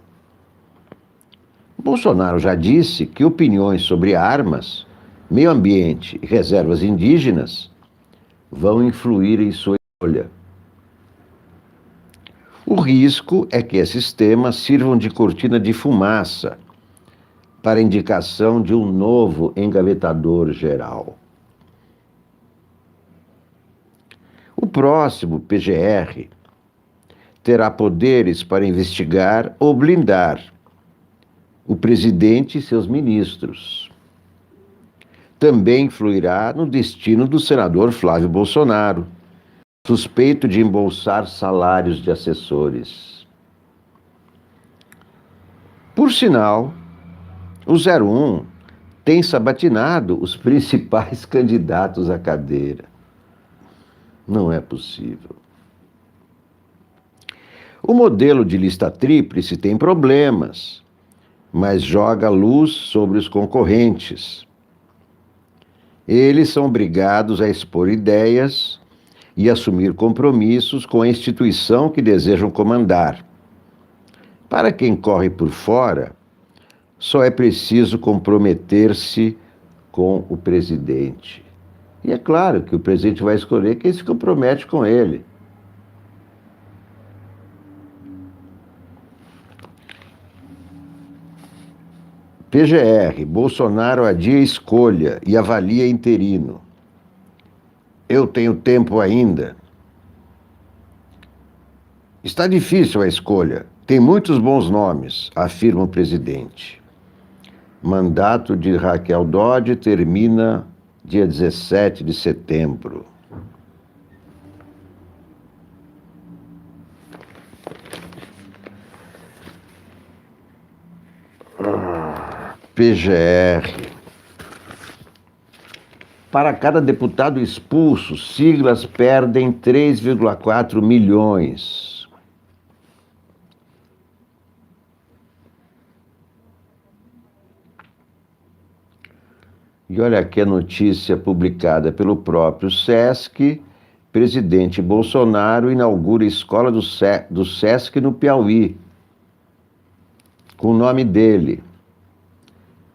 Bolsonaro já disse que opiniões sobre armas, meio ambiente e reservas indígenas vão influir em sua escolha. O risco é que esses temas sirvam de cortina de fumaça para a indicação de um novo engavetador geral. O próximo PGR terá poderes para investigar ou blindar o presidente e seus ministros. Também influirá no destino do senador Flávio Bolsonaro, suspeito de embolsar salários de assessores. Por sinal, o 01 tem sabatinado os principais candidatos à cadeira. Não é possível. O modelo de lista tríplice tem problemas, mas joga luz sobre os concorrentes. Eles são obrigados a expor ideias e assumir compromissos com a instituição que desejam comandar. Para quem corre por fora, só é preciso comprometer-se com o presidente. E é claro que o presidente vai escolher quem se compromete com ele. PGR, Bolsonaro adia escolha e avalia interino. Eu tenho tempo ainda. Está difícil a escolha. Tem muitos bons nomes, afirma o presidente. Mandato de Raquel Dodge termina dia 17 de setembro. PGR. Para cada deputado expulso, siglas perdem 3,4 milhões. E olha aqui a notícia publicada pelo próprio SESC. Presidente Bolsonaro inaugura a escola do SESC no Piauí, com o nome dele.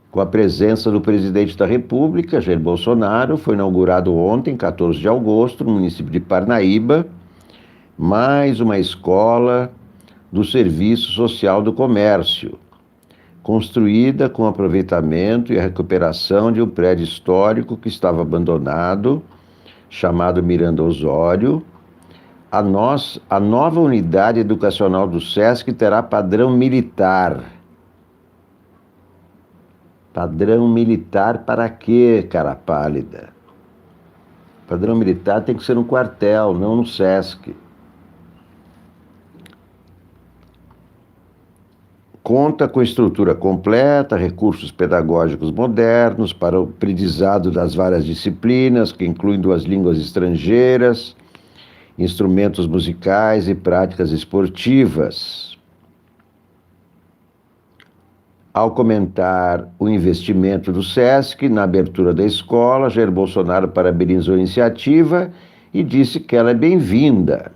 Com a presença do presidente da República, Jair Bolsonaro, foi inaugurado ontem, 14 de agosto, no município de Parnaíba, mais uma escola do Serviço Social do Comércio, construída com aproveitamento e a recuperação de um prédio histórico que estava abandonado, chamado Miranda Osório. A nova unidade educacional do SESC terá padrão militar. Padrão militar para quê, cara pálida? Padrão militar tem que ser no quartel, não no SESC. Conta com estrutura completa, recursos pedagógicos modernos para o aprendizado das várias disciplinas, que incluem 2 línguas estrangeiras, instrumentos musicais e práticas esportivas. Ao comentar o investimento do SESC na abertura da escola, Jair Bolsonaro parabenizou a iniciativa e disse que ela é bem-vinda.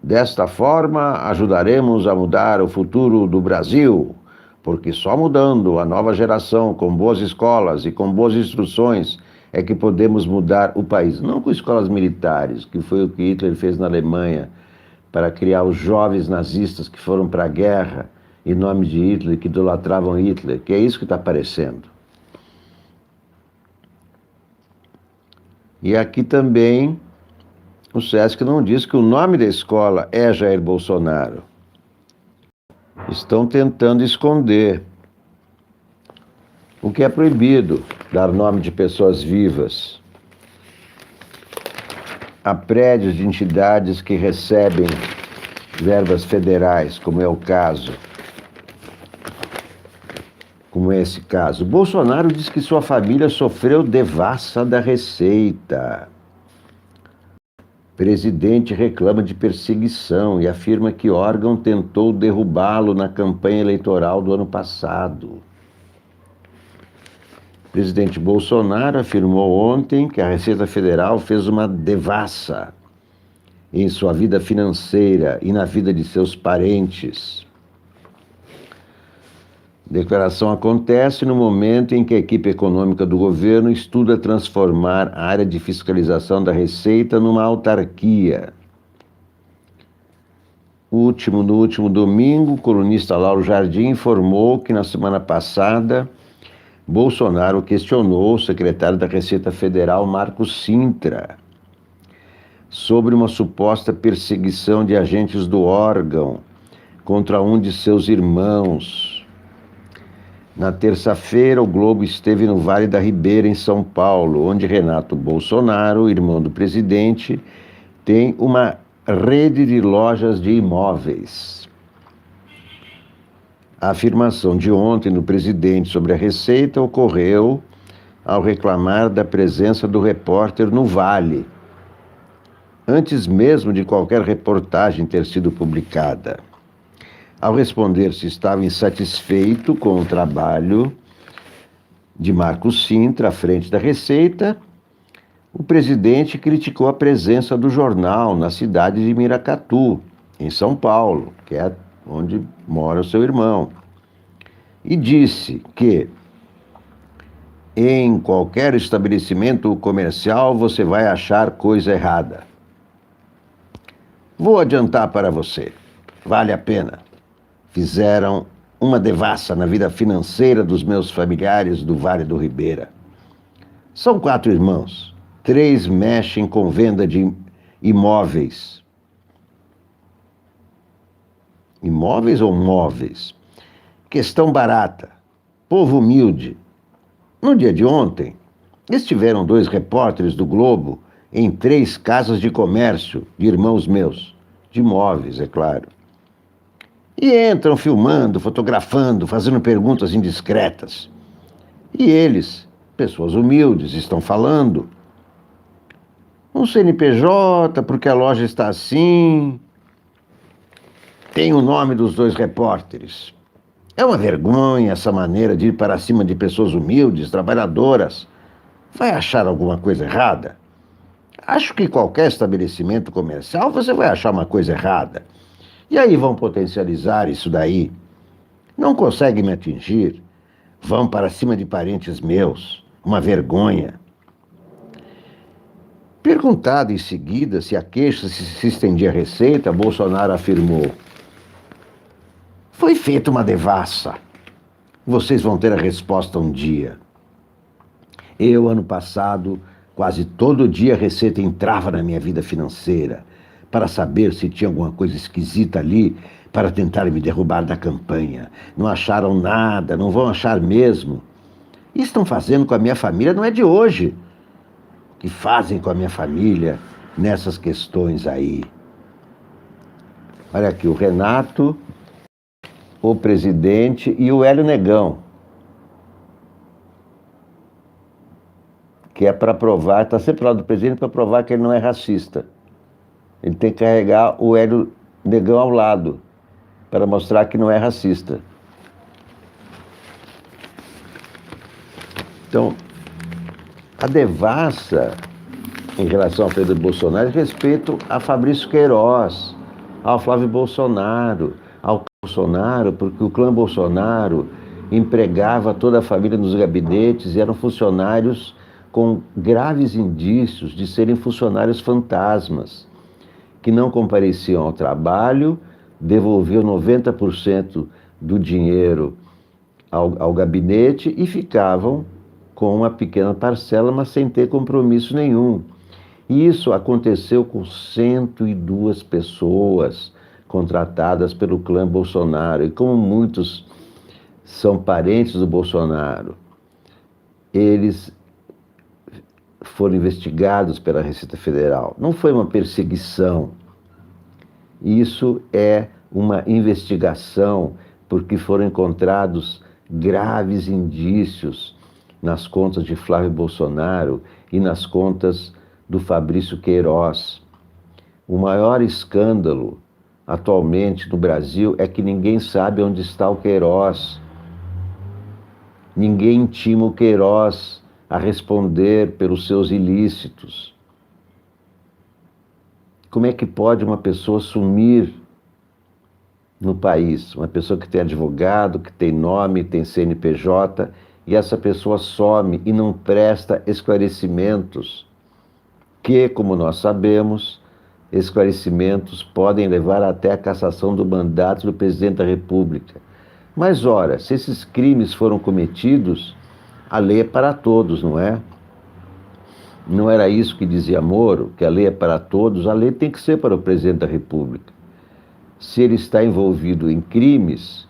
Desta forma, ajudaremos a mudar o futuro do Brasil, porque só mudando a nova geração com boas escolas e com boas instruções é que podemos mudar o país. Não com escolas militares, que foi o que Hitler fez na Alemanha, para criar os jovens nazistas que foram para a guerra em nome de Hitler, que idolatravam Hitler, que é isso que está aparecendo. E aqui também o SESC não diz que o nome da escola é Jair Bolsonaro. Estão tentando esconder, o que é proibido, dar nome de pessoas vivas a prédios de entidades que recebem verbas federais, como é o caso. Como é esse caso. Bolsonaro diz que sua família sofreu devassa da Receita. Presidente reclama de perseguição e afirma que órgão tentou derrubá-lo na campanha eleitoral do ano passado. Presidente Bolsonaro afirmou ontem que a Receita Federal fez uma devassa em sua vida financeira e na vida de seus parentes. Declaração acontece no momento em que a equipe econômica do governo estuda transformar a área de fiscalização da Receita numa autarquia. No último domingo, o colunista Lauro Jardim informou que na semana passada Bolsonaro questionou o secretário da Receita Federal, Marcos Cintra, sobre uma suposta perseguição de agentes do órgão contra um de seus irmãos. Na terça-feira, o Globo esteve no Vale da Ribeira, em São Paulo, onde Renato Bolsonaro, irmão do presidente, tem uma rede de lojas de imóveis. A afirmação de ontem do presidente sobre a Receita ocorreu ao reclamar da presença do repórter no Vale, antes mesmo de qualquer reportagem ter sido publicada. Ao responder se estava insatisfeito com o trabalho de Marcos Cintra à frente da Receita, o presidente criticou a presença do jornal na cidade de Miracatu, em São Paulo, que é onde mora o seu irmão, e disse que em qualquer estabelecimento comercial você vai achar coisa errada. Vou adiantar para você, vale a pena. Fizeram uma devassa na vida financeira dos meus familiares do Vale do Ribeira. São 4 irmãos, 3 mexem com venda de imóveis. Imóveis ou móveis? Questão barata. Povo humilde. No dia de ontem, estiveram 2 repórteres do Globo em 3 casas de comércio de irmãos meus, de imóveis, é claro. E entram filmando, fotografando, fazendo perguntas indiscretas. E eles, pessoas humildes, estão falando. Um CNPJ, porque a loja está assim. Tem o nome dos 2 repórteres. É uma vergonha essa maneira de ir para cima de pessoas humildes, trabalhadoras. Vai achar alguma coisa errada? Acho que qualquer estabelecimento comercial você vai achar uma coisa errada. E aí vão potencializar isso daí. Não conseguem me atingir. Vão para cima de parentes meus. Uma vergonha. Perguntado em seguida se a queixa se estendia à Receita, Bolsonaro afirmou: foi feita uma devassa. Vocês vão ter a resposta um dia. Eu, ano passado, quase todo dia a Receita entrava na minha vida financeira para saber se tinha alguma coisa esquisita ali para tentar me derrubar da campanha. Não acharam nada, não vão achar mesmo. E estão fazendo com a minha família não é de hoje. O que fazem com a minha família nessas questões aí. Olha aqui, o Renato, o presidente e o Hélio Negão, que é para provar, está sempre lá do presidente para provar que ele não é racista. Ele tem que carregar o Hélio Negão ao lado, para mostrar que não é racista. Então, a devassa em relação ao Pedro Bolsonaro é respeito a Fabrício Queiroz, ao Flávio Bolsonaro, ao Bolsonaro, porque o clã Bolsonaro empregava toda a família nos gabinetes e eram funcionários com graves indícios de serem funcionários fantasmas, que não compareciam ao trabalho, devolviam 90% do dinheiro ao gabinete e ficavam com uma pequena parcela, mas sem ter compromisso nenhum. E isso aconteceu com 102 pessoas contratadas pelo clã Bolsonaro. E como muitos são parentes do Bolsonaro, eles foram investigados pela Receita Federal. Não foi uma perseguição. Isso é uma investigação, porque foram encontrados graves indícios nas contas de Flávio Bolsonaro e nas contas do Fabrício Queiroz. O maior escândalo atualmente no Brasil é que ninguém sabe onde está o Queiroz. Ninguém intima o Queiroz a responder pelos seus ilícitos. Como é que pode uma pessoa sumir no país? Uma pessoa que tem advogado, que tem nome, tem CNPJ, e essa pessoa some e não presta esclarecimentos, que, como nós sabemos, esclarecimentos podem levar até a cassação do mandato do presidente da República. Mas, ora, se esses crimes foram cometidos, a lei é para todos, não é? Não era isso que dizia Moro, que a lei é para todos? A lei tem que ser para o presidente da República. Se ele está envolvido em crimes,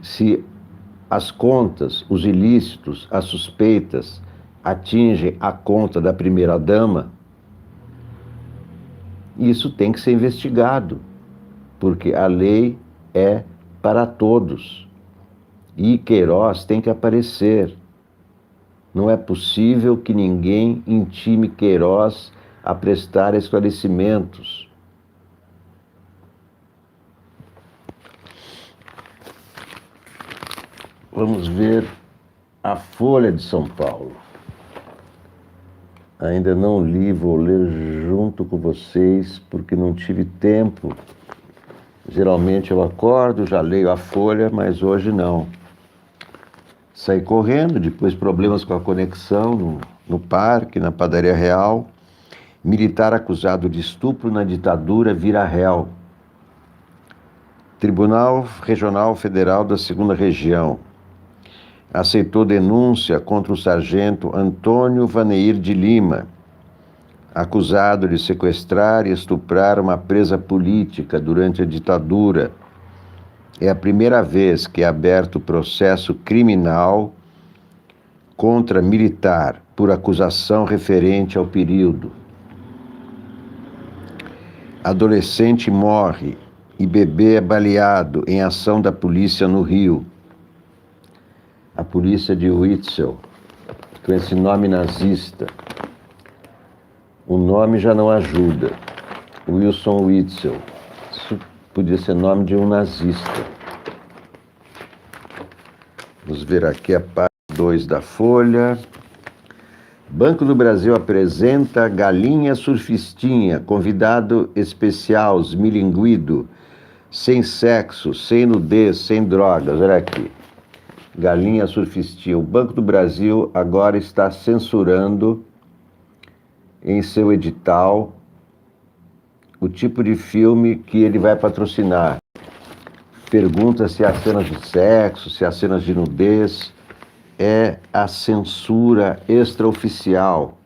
se as contas, os ilícitos, as suspeitas atingem a conta da primeira-dama, isso tem que ser investigado, porque a lei é para todos. E Queiroz tem que aparecer. Não é possível que ninguém intime Queiroz a prestar esclarecimentos. Vamos ver a Folha de São Paulo. Ainda não li, vou ler junto com vocês, porque não tive tempo Geralmente eu acordo, já leio a Folha, mas hoje não. Saí correndo, depois problemas com a conexão no parque, na Padaria Real. Militar acusado de estupro na ditadura vira réu. Tribunal Regional Federal da Segunda Região aceitou denúncia contra o sargento Antônio Vaneir de Lima, acusado de sequestrar e estuprar uma presa política durante a ditadura. É a primeira vez que é aberto processo criminal contra militar por acusação referente ao período. Adolescente morre e bebê é baleado em ação da polícia no Rio. A polícia de Witzel, com esse nome nazista. O nome já não ajuda. Wilson Witzel. Isso podia ser nome de um nazista. Vamos ver aqui a parte 2 da Folha. Banco do Brasil apresenta Galinha Surfistinha, convidado especial, esmilinguido, sem sexo, sem nudez, sem drogas. Olha aqui. Galinha Surfistinha. O Banco do Brasil agora está censurando em seu edital o tipo de filme que ele vai patrocinar. Pergunta se há cenas de sexo, se há cenas de nudez. É a censura extraoficial.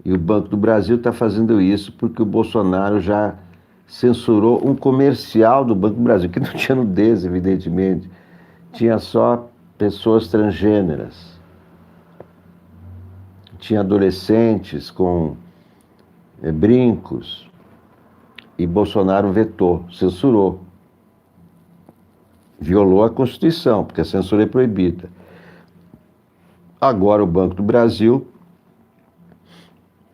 E o Banco do Brasil está fazendo isso porque o Bolsonaro já censurou um comercial do Banco do Brasil, que não tinha nudez, evidentemente. Tinha só pessoas transgêneras. Tinha adolescentes com brincos. E Bolsonaro vetou, censurou. Violou a Constituição, porque a censura é proibida. Agora o Banco do Brasil,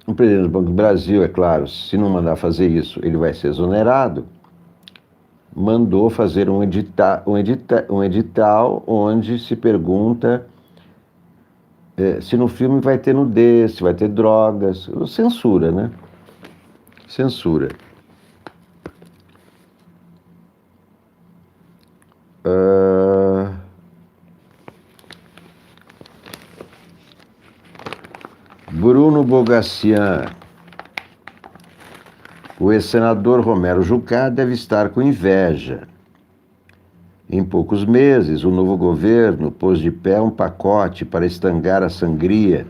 o presidente do Banco do Brasil, é claro, se não mandar fazer isso, ele vai ser exonerado, mandou fazer um edital onde se pergunta se no filme vai ter nudez, se vai ter drogas. Censura, né? Censura. Bruno Bogacian. O ex-senador Romero Jucá deve estar com inveja. Em poucos meses, o novo governo pôs de pé um pacote para estangar a sangria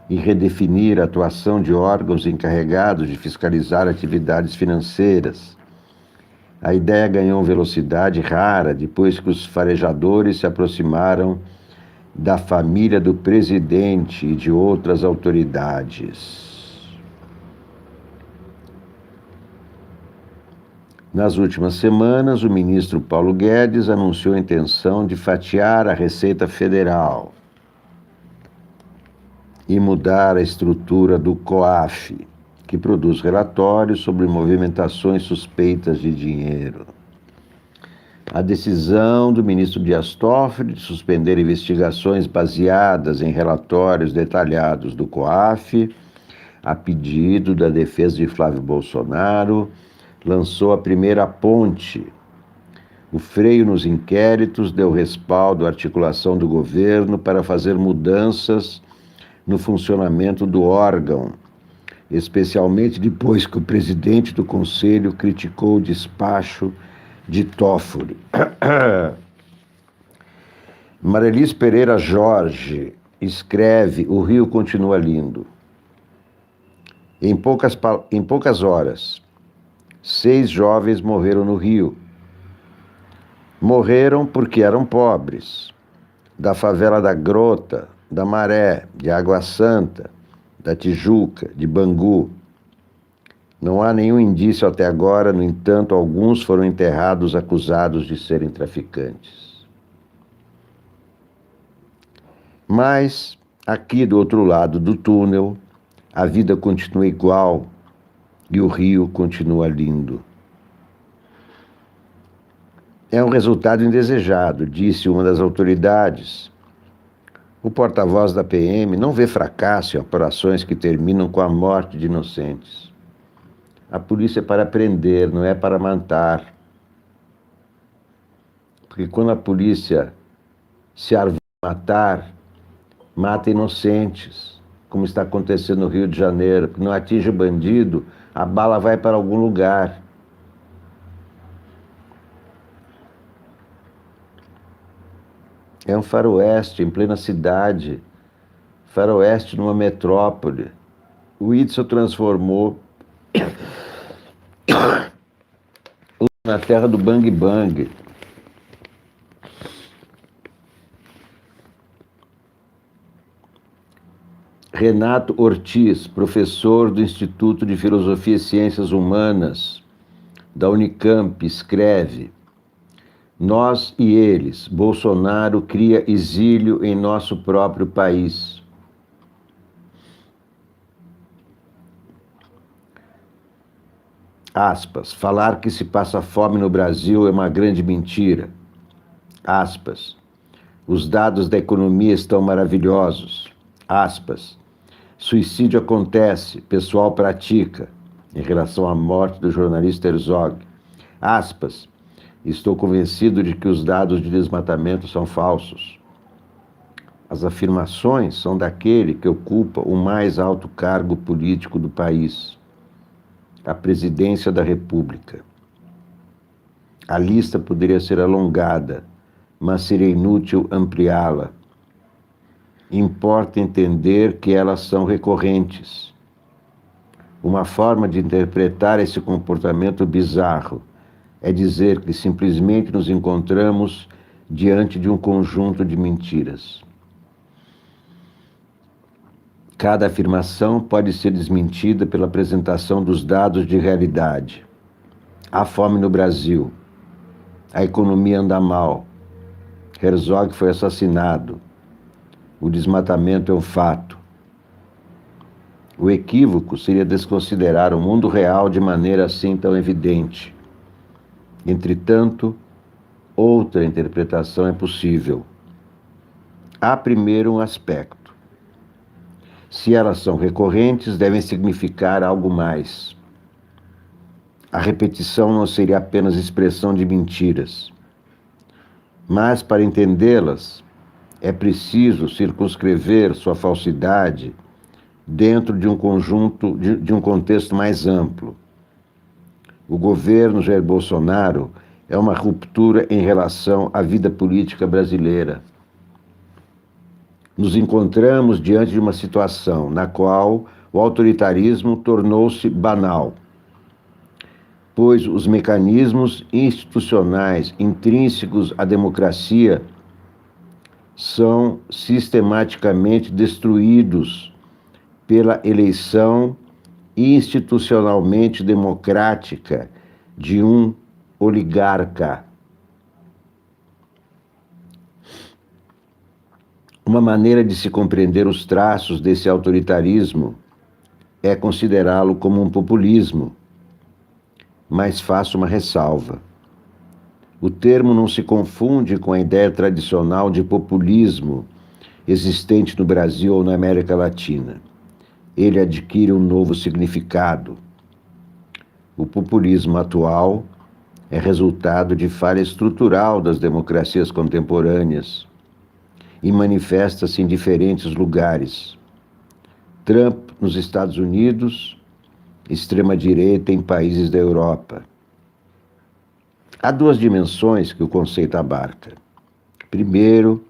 e redefinir a atuação de órgãos encarregados de fiscalizar atividades financeiras. A ideia ganhou velocidade rara depois que os farejadores se aproximaram da família do presidente e de outras autoridades. Nas últimas semanas, o ministro Paulo Guedes anunciou a intenção de fatiar a Receita Federal e mudar a estrutura do COAF, que produz relatórios sobre movimentações suspeitas de dinheiro. A decisão do ministro Dias Toffoli de suspender investigações baseadas em relatórios detalhados do COAF, a pedido da defesa de Flávio Bolsonaro, lançou a primeira ponte. O freio nos inquéritos deu respaldo à articulação do governo para fazer mudanças no funcionamento do órgão, especialmente depois que o presidente do Conselho criticou o despacho de Toffoli. Marilis Pereira Jorge escreve: o Rio continua lindo. Em poucas horas, 6 jovens morreram no Rio. Morreram porque eram pobres. Da favela da Grota, da Maré, de Água Santa, da Tijuca, de Bangu. Não há nenhum indício até agora, no entanto, alguns foram enterrados acusados de serem traficantes. Mas, aqui do outro lado do túnel, a vida continua igual e o Rio continua lindo. É um resultado indesejado, disse uma das autoridades. O porta-voz da PM não vê fracasso em operações que terminam com a morte de inocentes. A polícia é para prender, não é para matar. Porque quando a polícia se arma a matar, mata inocentes, como está acontecendo no Rio de Janeiro, que não atinge o bandido, a bala vai para algum lugar. É um faroeste em plena cidade, faroeste numa metrópole. O Whitson transformou na terra do Bang Bang. Renato Ortiz, professor do Instituto de Filosofia e Ciências Humanas da Unicamp, escreve: Nós e eles, Bolsonaro cria exílio em nosso próprio país. Aspas, falar que se passa fome no Brasil é uma grande mentira. Aspas, os dados da economia estão maravilhosos. Aspas, suicídio acontece, pessoal pratica, em relação à morte do jornalista Herzog. Aspas, estou convencido de que os dados de desmatamento são falsos. As afirmações são daquele que ocupa o mais alto cargo político do país, a presidência da República. A lista poderia ser alongada, mas seria inútil ampliá-la. Importa entender que elas são recorrentes. Uma forma de interpretar esse comportamento bizarro é dizer que simplesmente nos encontramos diante de um conjunto de mentiras. Cada afirmação pode ser desmentida pela apresentação dos dados de realidade. Há fome no Brasil. A economia anda mal. Herzog foi assassinado. O desmatamento é um fato. O equívoco seria desconsiderar o mundo real de maneira assim tão evidente. Entretanto, outra interpretação é possível. Há primeiro um aspecto. Se elas são recorrentes, devem significar algo mais. A repetição não seria apenas expressão de mentiras. Mas, para entendê-las, é preciso circunscrever sua falsidade dentro de um conjunto, de um contexto mais amplo. O governo Jair Bolsonaro é uma ruptura em relação à vida política brasileira. Nos encontramos diante de uma situação na qual o autoritarismo tornou-se banal, pois os mecanismos institucionais intrínsecos à democracia são sistematicamente destruídos pela eleição institucionalmente democrática de um oligarca. Uma maneira de se compreender os traços desse autoritarismo é considerá-lo como um populismo, mas faço uma ressalva. O termo não se confunde com a ideia tradicional de populismo existente no Brasil ou na América Latina. Ele adquire um novo significado. O populismo atual é resultado de falha estrutural das democracias contemporâneas e manifesta-se em diferentes lugares. Trump nos Estados Unidos, extrema-direita em países da Europa. Há duas dimensões que o conceito abarca. Primeiro,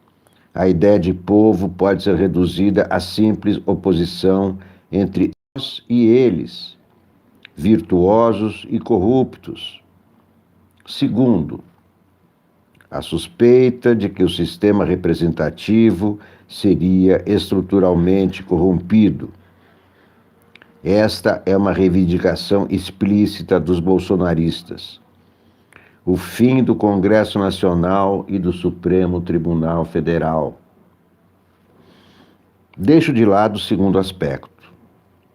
a ideia de povo pode ser reduzida à simples oposição entre nós e eles, virtuosos e corruptos. Segundo, a suspeita de que o sistema representativo seria estruturalmente corrompido. Esta é uma reivindicação explícita dos bolsonaristas. O fim do Congresso Nacional e do Supremo Tribunal Federal. Deixo de lado o segundo aspecto,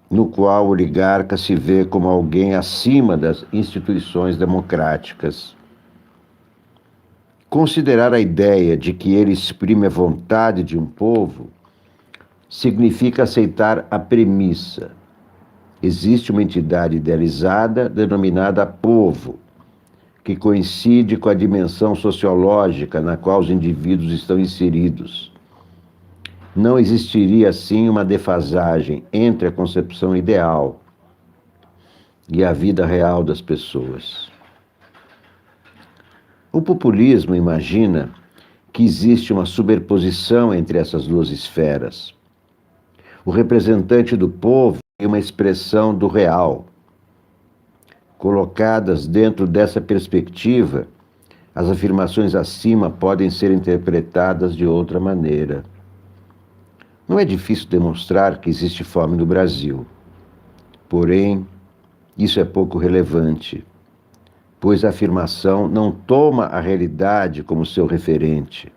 no qual o oligarca se vê como alguém acima das instituições democráticas. Considerar a ideia de que ele exprime a vontade de um povo significa aceitar a premissa. existe uma entidade idealizada denominada povo, que coincide com a dimensão sociológica na qual os indivíduos estão inseridos. Não existiria, assim, uma defasagem entre a concepção ideal e a vida real das pessoas. O populismo imagina que existe uma superposição entre essas duas esferas. O representante do povo é uma expressão do real. Colocadas dentro dessa perspectiva, as afirmações acima podem ser interpretadas de outra maneira. Não é difícil demonstrar que existe fome no Brasil. Porém, isso é pouco relevante, pois a afirmação não toma a realidade como seu referente.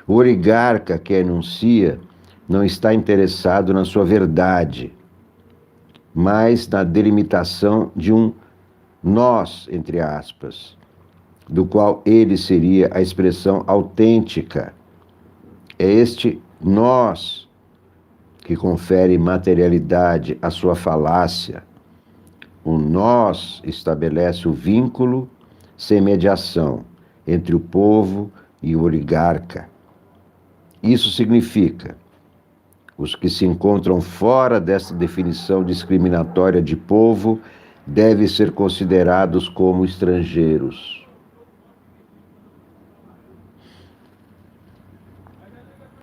O oligarca que a enuncia não está interessado na sua verdade, mas na delimitação de um nós, entre aspas, do qual ele seria a expressão autêntica. É este nós que confere materialidade à sua falácia. O nós estabelece o vínculo sem mediação entre o povo e o oligarca. Isso significa: os que se encontram fora dessa definição discriminatória de povo devem ser considerados como estrangeiros.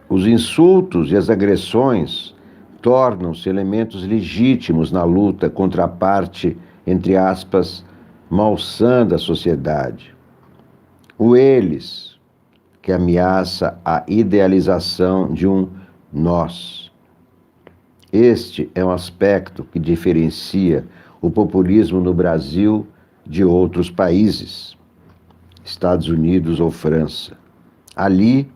Os insultos e as agressões tornam-se elementos legítimos na luta contra a parte, entre aspas, malsã da sociedade. O eles, que ameaça a idealização de um nós. Este é um aspecto que diferencia o populismo no Brasil de outros países, Estados Unidos ou França. Ali,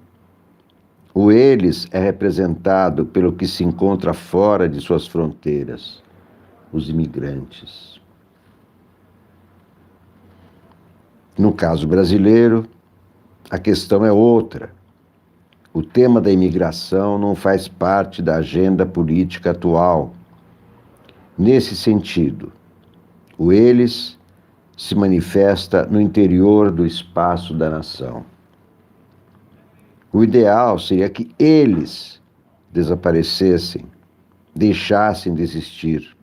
o eles é representado pelo que se encontra fora de suas fronteiras, os imigrantes. No caso brasileiro, a questão é outra. O tema da imigração não faz parte da agenda política atual. Nesse sentido, o eles se manifesta no interior do espaço da nação. O ideal seria que eles desaparecessem, deixassem de existir,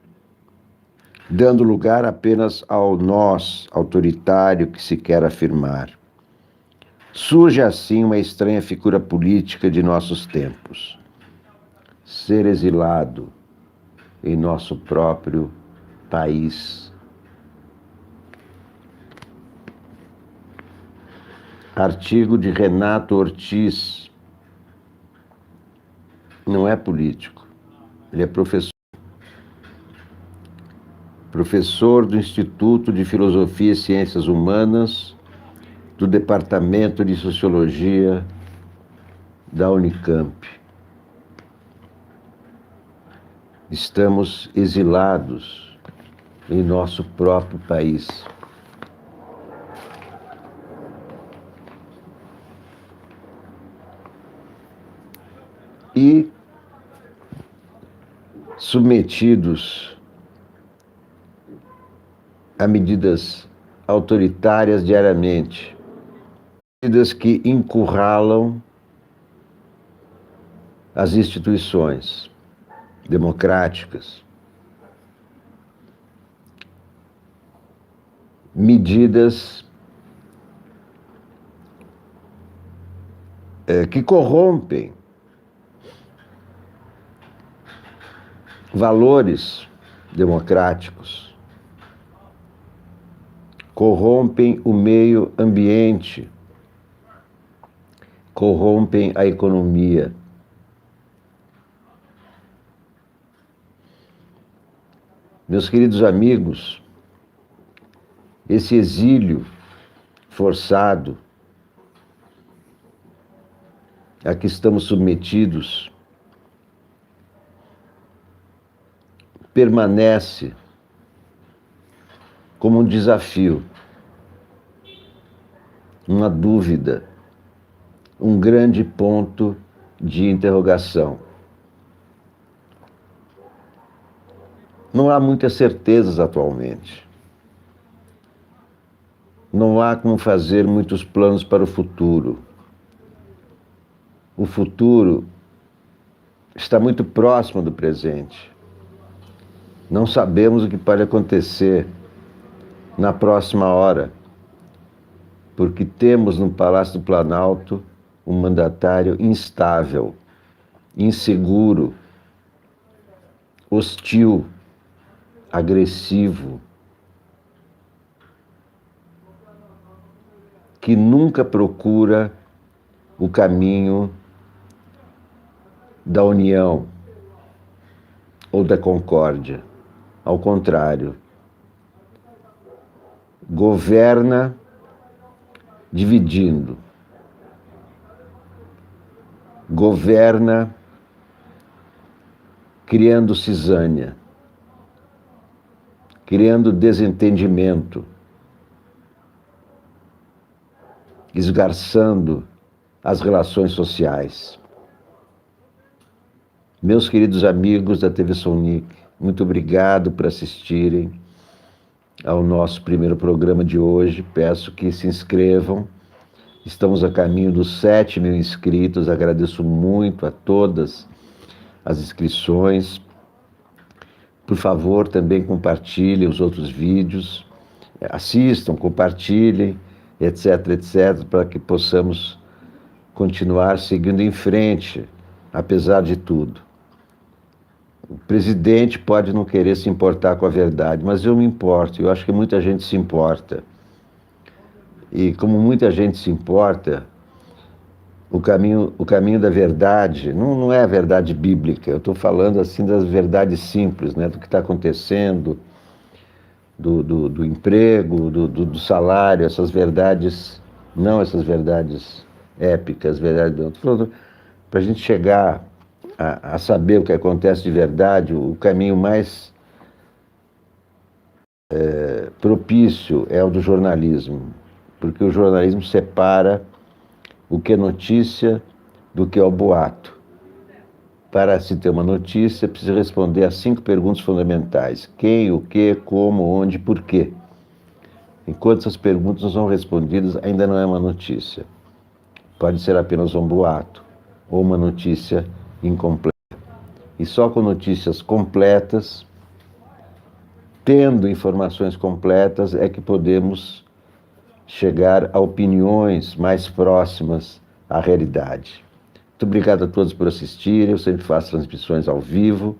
dando lugar apenas ao nós autoritário que se quer afirmar. Surge assim uma estranha figura política de nossos tempos: ser exilado em nosso próprio país. Artigo de Renato Ortiz. Não é político, ele é professor. Professor do Instituto de Filosofia e Ciências Humanas, do Departamento de Sociologia da Unicamp. Estamos exilados em nosso próprio país. E submetidos a medidas autoritárias diariamente, medidas que encurralam as instituições democráticas, medidas que corrompem valores democráticos, corrompem o meio ambiente, corrompem a economia. Meus queridos amigos, esse exílio forçado a que estamos submetidos permanece como um desafio, uma dúvida, um grande ponto de interrogação. Não há muitas certezas atualmente. Não há como fazer muitos planos para o futuro. O futuro está muito próximo do presente. Não sabemos o que pode acontecer na próxima hora, porque temos no Palácio do Planalto um mandatário instável, inseguro, hostil, agressivo, que nunca procura o caminho da união ou da concórdia. Ao contrário, governa dividindo, governa criando cisânia, criando desentendimento, esgarçando as relações sociais. Meus queridos amigos da TV Sonic, muito obrigado por assistirem ao nosso primeiro programa de hoje. Peço que se inscrevam. Estamos a caminho dos 7.000 inscritos. Agradeço muito a todas as inscrições. Por favor, também compartilhem os outros vídeos. Assistam, compartilhem, etc, etc, para que possamos continuar seguindo em frente, apesar de tudo. O presidente pode não querer se importar com a verdade, mas eu me importo, eu acho que muita gente se importa. E como muita gente se importa, o caminho da verdade não é a verdade bíblica, eu estou falando assim das verdades simples, né, do que está acontecendo, do emprego, do salário, essas verdades, não essas verdades épicas, verdades, estou falando para a gente chegar a saber o que acontece de verdade. O caminho mais propício é o do jornalismo, porque o jornalismo separa o que é notícia do que é o boato. Para se ter uma notícia, precisa responder a 5 perguntas fundamentais: quem, o que, como, onde, por quê. Enquanto essas perguntas não são respondidas, ainda não é uma notícia. Pode ser apenas um boato ou uma notícia incompleta. E só com notícias completas, tendo informações completas, é que podemos chegar a opiniões mais próximas à realidade. Muito obrigado a todos por assistirem. Eu sempre faço transmissões ao vivo,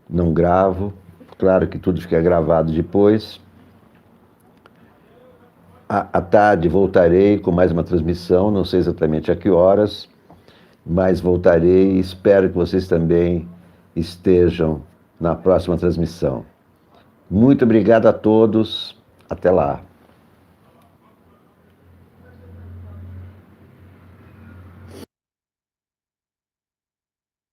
não gravo. Claro que tudo fica gravado depois. À tarde voltarei com mais uma transmissão, não sei exatamente a que horas, mas voltarei e espero que vocês também estejam na próxima transmissão. Muito obrigado a todos. Até lá.